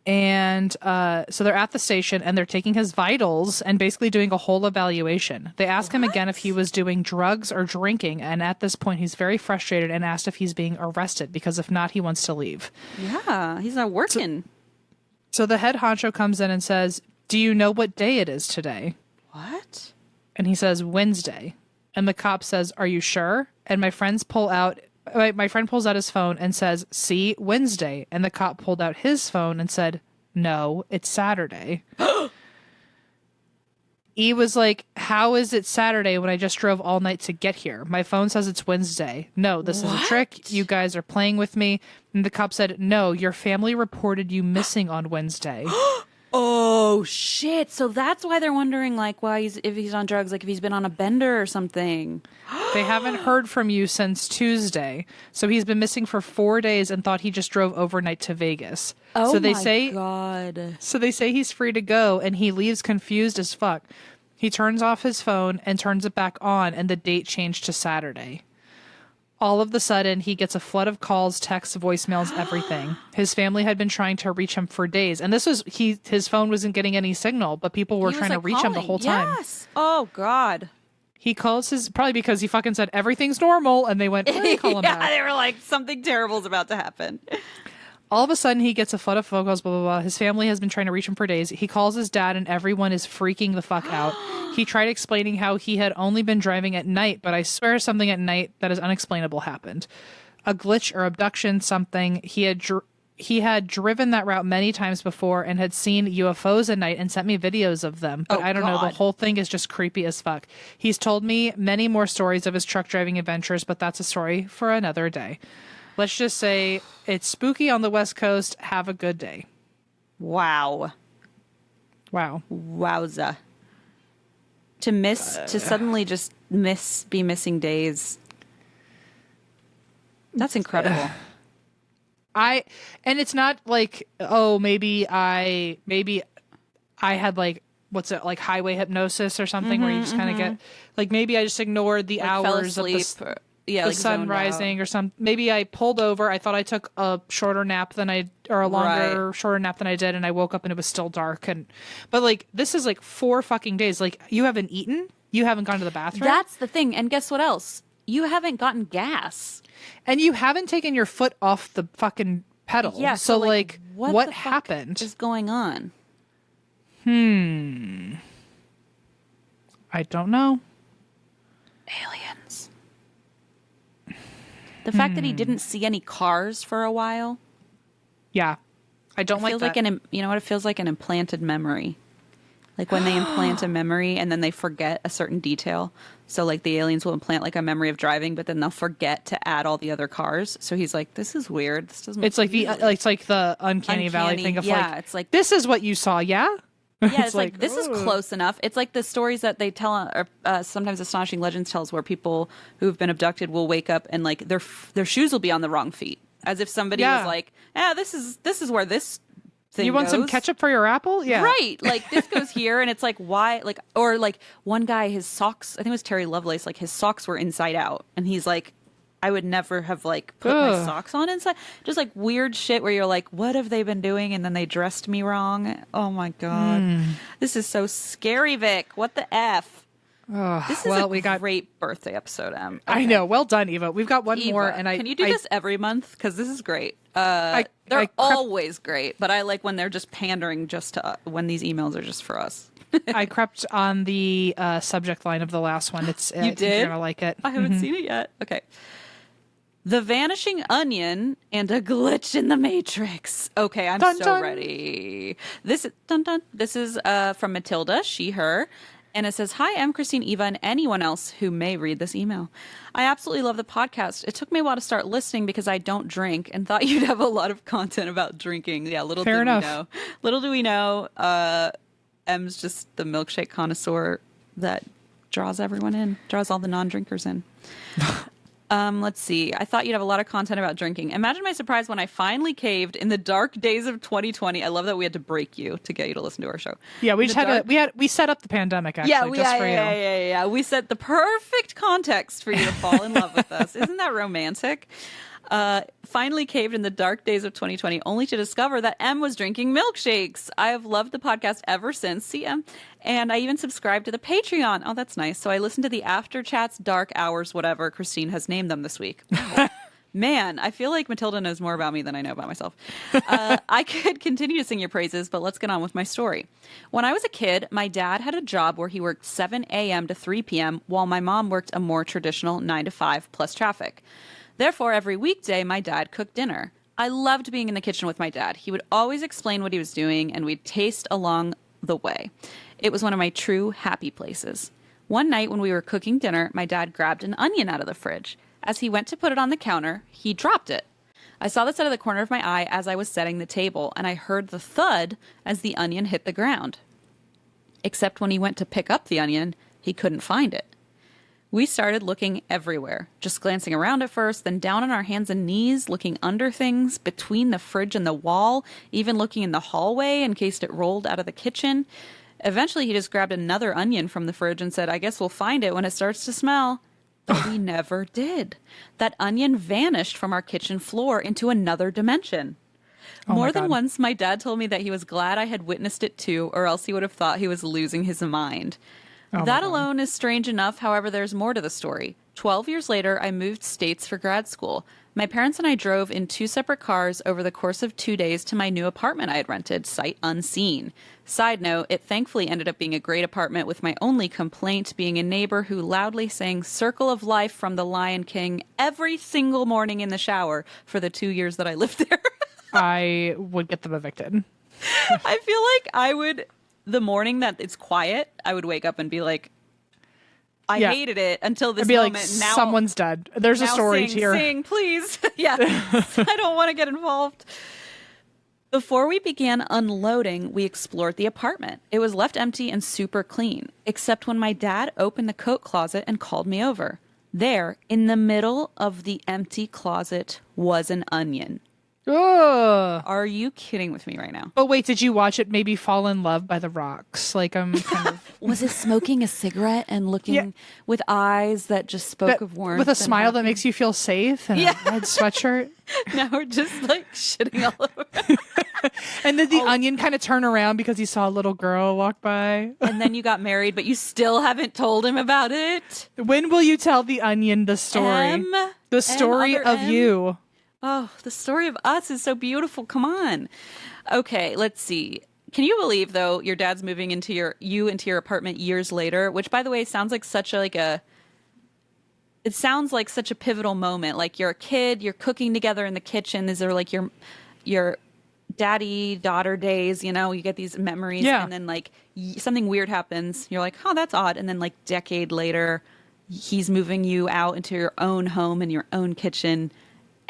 And so they're at the station and they're taking his vitals and basically doing a whole evaluation. They ask him again if he was doing drugs or drinking. And at this point, he's very frustrated and asked if he's being arrested because if not, he wants to leave. Yeah, he's not working. So the head honcho comes in and says, "Do you know what day it is today?" What? And he says, "Wednesday." And the cop says, "Are you sure?" And my friend pulls out his phone and says, "See, Wednesday." And the cop pulled out his phone and said, "No, it's Saturday." He was like, "How is it Saturday when I just drove all night to get here? My phone says it's Wednesday. No, this is a trick. You guys are playing with me." And the cop said, "No, your family reported you missing on Wednesday." Oh shit! So that's why they're wondering, like, why if he's on drugs, like if he's been on a bender or something. They haven't heard from you since Tuesday. So he's been missing for 4 days and thought he just drove overnight to Vegas. Oh so they my say, god! So they say he's free to go and he leaves confused as fuck. He turns off his phone and turns it back on and the date changed to Saturday. All of the sudden, he gets a flood of calls, texts, voicemails, everything. His family had been trying to reach him for days. And this was, his phone wasn't getting any signal, but people were trying to reach him the whole time. Yes. Oh, God. He calls probably because he fucking said everything's normal. And they went, call him back. They were like, something terrible is about to happen. All of a sudden, he gets a flood of phone calls, blah, blah, blah. His family has been trying to reach him for days. He calls his dad, and everyone is freaking the fuck out. He tried explaining how he had only been driving at night, but I swear something at night that is unexplainable happened. A glitch or abduction, something. He had driven that route many times before and had seen UFOs at night and sent me videos of them. But I don't know. The whole thing is just creepy as fuck. He's told me many more stories of his truck driving adventures, but that's a story for another day. Let's just say it's spooky on the West Coast. Have a good day. Wow. Wowza. To suddenly just be missing days. That's incredible. And it's not like, oh, maybe I had like, what's it, like highway hypnosis or something where you just kind of get, like maybe I just ignored the like hours fell asleep, of the sun rising or something. Maybe I pulled over. I thought I took a shorter nap than shorter nap than I did. And I woke up and it was still dark. But like, this is like 4 fucking days. Like you haven't eaten. You haven't gone to the bathroom. That's the thing. And guess what else? You haven't gotten gas. And you haven't taken your foot off the fucking pedal. Yeah. So like what happened? Is going on? I don't know. Aliens. The fact that he didn't see any cars for a while. Yeah. I don't like that. You know what? It feels like an implanted memory. Like when they implant a memory and then they forget a certain detail. So like the aliens will implant like a memory of driving, but then they'll forget to add all the other cars. So he's like, this is weird. This doesn't. It's like it's like the uncanny valley thing of it's like this is what you saw. Yeah. Yeah, it's like this is close enough. It's like the stories that they tell, or sometimes Astonishing Legends tells, where people who've been abducted will wake up and like their shoes will be on the wrong feet, as if somebody was like, this is where this thing you want goes. some ketchup for your apple? Yeah, right. Like this goes here, and it's like why, like, or like one guy, his socks. I think it was Terry Lovelace. Like his socks were inside out, and he's like, I would never have like put my socks on inside. Just like weird shit where you're like, what have they been doing? And then they dressed me wrong. Oh my God. This is so scary, Vic. What the F? This is we got great birthday episode, Em. Okay. I know. Well done, Eva. We've got one Eva, more, and can you do this every month? Because this is great. They're always great, but I like when they're just pandering just to when these emails are just for us. I crept on the subject line of the last one. It's you did? You're gonna like it. I haven't seen it yet. Okay. The Vanishing Onion and a Glitch in the Matrix. Okay, I'm dun, so dun. ready. This is from Matilda, she, her. And it says, "Hi, I'm Christine, Eva, and anyone else who may read this email. I absolutely love the podcast. It took me a while to start listening because I don't drink and thought you'd have a lot of content about drinking." Yeah, little Fair did enough. we know. Little do we know, M's just the milkshake connoisseur that draws everyone in, draws all the non-drinkers in. Let's see. I thought you'd have a lot of content about drinking. Imagine my surprise when I finally caved in the dark days of 2020. I love that we had to break you to get you to listen to our show. Yeah, we set up the pandemic actually. Yeah. We set the perfect context for you to fall in love with us. Isn't that romantic? Finally caved in the dark days of 2020, only to discover that M was drinking milkshakes. I have loved the podcast ever since. See, M. And I even subscribed to the Patreon. Oh, that's nice. So I listened to the After Chats, Dark Hours, whatever Christine has named them this week. Man, I feel like Matilda knows more about me than I know about myself. I could continue to sing your praises, but let's get on with my story. When I was a kid, my dad had a job where he worked 7 a.m. to 3 p.m., while my mom worked a more traditional 9 to 5 plus traffic. Therefore, every weekday, my dad cooked dinner. I loved being in the kitchen with my dad. He would always explain what he was doing, and we'd taste along the way. It was one of my true happy places. One night when we were cooking dinner, my dad grabbed an onion out of the fridge. As he went to put it on the counter, he dropped it. I saw this out of the corner of my eye as I was setting the table, and I heard the thud as the onion hit the ground. Except when he went to pick up the onion, he couldn't find it. We started looking everywhere, just glancing around at first, then down on our hands and knees, looking under things, between the fridge and the wall, even looking in the hallway in case it rolled out of the kitchen. Eventually, he just grabbed another onion from the fridge and said, "I guess we'll find it when it starts to smell." But we never did. That onion vanished from our kitchen floor into another dimension. More than once, my dad told me that he was glad I had witnessed it too, or else he would have thought he was losing his mind. That alone is strange enough. However, there's more to the story. 12 years later, I moved states for grad school. My parents and I drove in 2 separate cars over the course of 2 days to my new apartment I had rented, sight unseen. Side note, it thankfully ended up being a great apartment, with my only complaint being a neighbor who loudly sang Circle of Life from The Lion King every single morning in the shower for the 2 years that I lived there. I would get them evicted. I feel like I would... The morning that it's quiet, I would wake up and be like, I hated it until this moment. Like, now someone's dead. There's a story here. Sing, please. Yeah. I don't want to get involved. Before we began unloading, we explored the apartment. It was left empty and super clean, except when my dad opened the coat closet and called me over. There, in the middle of the empty closet, was an onion. Ugh. Are you kidding with me right now? Oh, wait, did you watch it maybe Fall in Love by the Rocks? Like, I'm kind of... Was it smoking a cigarette and looking with eyes that just spoke of warmth? With a smile that makes you feel safe and a red sweatshirt? Now we're just like shitting all over. And then the onion kind of turned around because he saw a little girl walk by. And then you got married, but you still haven't told him about it. When will you tell the onion the story? The story of you. Oh, the story of us is so beautiful. Come on. Okay, let's see. Can you believe, though, your dad's moving into your apartment years later, which, by the way, sounds like such a it sounds like such a pivotal moment. Like, you're a kid, you're cooking together in the kitchen. These are like your daddy-daughter days, you know, you get these memories. Yeah. And then, like, something weird happens. You're like, oh, that's odd. And then, like, decade later, he's moving you out into your own home and your own kitchen.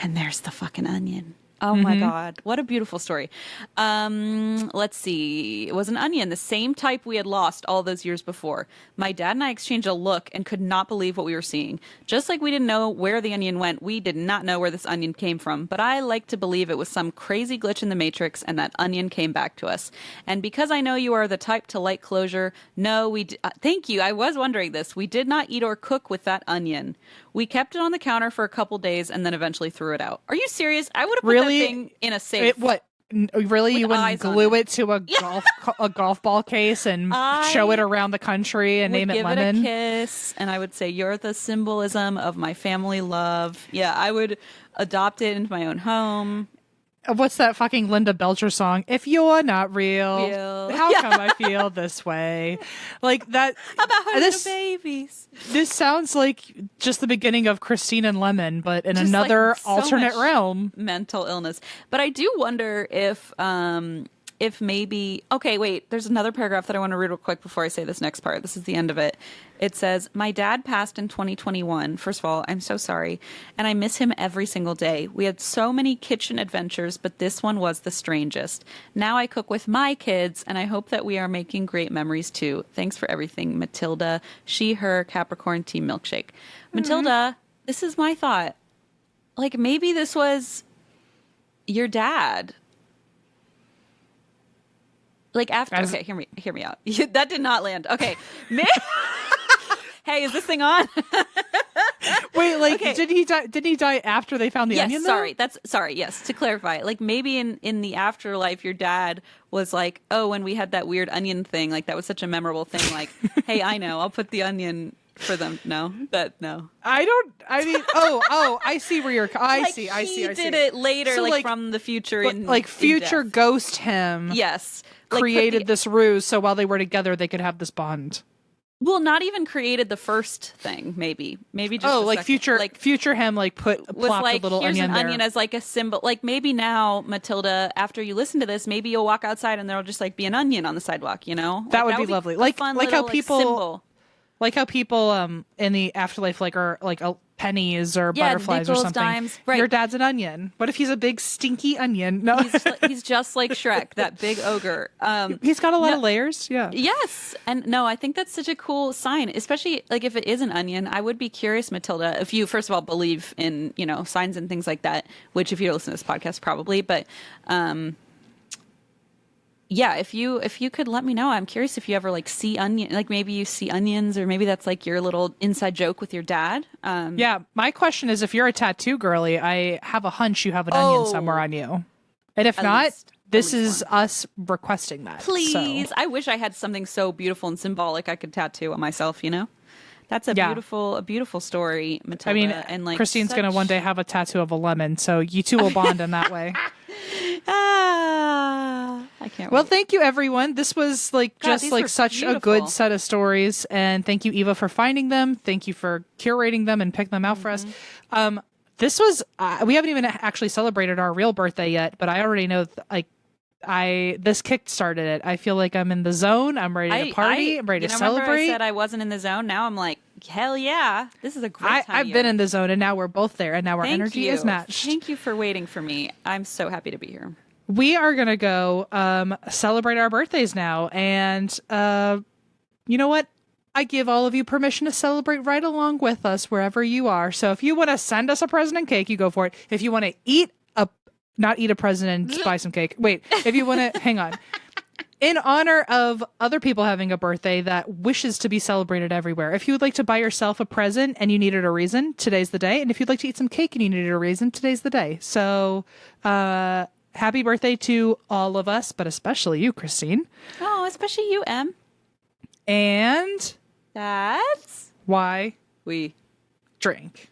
And there's the fucking onion. Oh my God. What a beautiful story. Let's see. It was an onion, the same type we had lost all those years before. My dad and I exchanged a look and could not believe what we were seeing. Just like we didn't know where the onion went, we did not know where this onion came from. But I like to believe it was some crazy glitch in the Matrix and that onion came back to us. And because I know you are the type to like closure, no, thank you. I was wondering this. We did not eat or cook with that onion. We kept it on the counter for a couple days and then eventually threw it out. Are you serious? I would have put that thing in a safe. What? Really? You wouldn't glue it to a golf ball case and show it around the country and name it Lemon? Give it a kiss, and I would say, you're the symbolism of my family love. Yeah, I would adopt it into my own home. What's that fucking Linda Belcher song? If you're not real. How come I feel this way? Like that. How about her little babies? This sounds like just the beginning of Christine and Lemon, but in just another alternate realm. Mental illness. But I do wonder if maybe, okay, wait, there's another paragraph that I want to read real quick before I say this next part. This is the end of it. It says, my dad passed in 2021. First of all, I'm so sorry. And I miss him every single day. We had so many kitchen adventures, but this one was the strangest. Now I cook with my kids, and I hope that we are making great memories too. Thanks for everything, Matilda. She, her, Capricorn, Team Milkshake. Matilda, this is my thought. Like, maybe this was your dad. Like after, okay, hear me out. That did not land. Okay, hey, is this thing on? Wait, like, okay. Did he die after they found the onion? Sorry. Yes, to clarify, like maybe in the afterlife, your dad was like, oh, when we had that weird onion thing, like that was such a memorable thing. Like, hey, I know, I'll put the onion for them. No. I see where you're. I see. He did it later, so like from the future. Future ghost him. Yes. Created this ruse so while they were together they could have this bond. Well, not even created the first thing. Maybe just future him plopped a little here's onion an there. Onion as like a symbol. Like maybe now, Matilda, after you listen to this, maybe you'll walk outside and there'll just be an onion on the sidewalk. You know, that would be lovely. How people in the afterlife are pennies or butterflies nickels, or something. Dimes. Right. Your dad's an onion. What if he's a big stinky onion? No, he's just like Shrek, that big ogre. He's got a lot of layers. Yeah. Yes, and no, I think that's such a cool sign, especially if it is an onion. I would be curious, Matilda, if you first of all believe in signs and things like that. Which, if you don't listen to this podcast, probably, but. Yeah, if you could let me know, I'm curious if you ever see onion, maybe you see onions, or maybe that's your little inside joke with your dad. Yeah, my question is, if you're a tattoo girly, I have a hunch you have an onion somewhere on you, and if not, this is us requesting that. Please, so. I wish I had something so beautiful and symbolic I could tattoo on myself. That's a beautiful story, Matilda. I mean, and Christine's gonna one day have a tattoo of a lemon, so you two will bond in that way. I can't. Well, thank you, everyone. This was such beautiful. A good set of stories, and thank you, Eva, for finding them. Thank you for curating them and picking them out for us. This was we haven't even actually celebrated our real birthday yet, but I already know this kick-started it. I feel like I'm in the zone. I'm ready to party. I'm ready to celebrate. Remember I said I wasn't in the zone. Now I'm like, hell yeah, this is a great time. I've been in the zone, and now we're both there, and now our energy is matched. Thank you for waiting for me. I'm so happy to be here. We are going to go celebrate our birthdays now. And you know what? I give all of you permission to celebrate right along with us wherever you are. So if you want to send us a present and cake, you go for it. If you want to not eat a present and buy some cake. Wait, if you want to, hang on. In honor of other people having a birthday that wishes to be celebrated everywhere, if you would like to buy yourself a present and you needed a reason, today's the day. And if you'd like to eat some cake and you needed a reason, today's the day. So, happy birthday to all of us, but especially you, Christine. Oh, especially you, Em. And that's why we drink.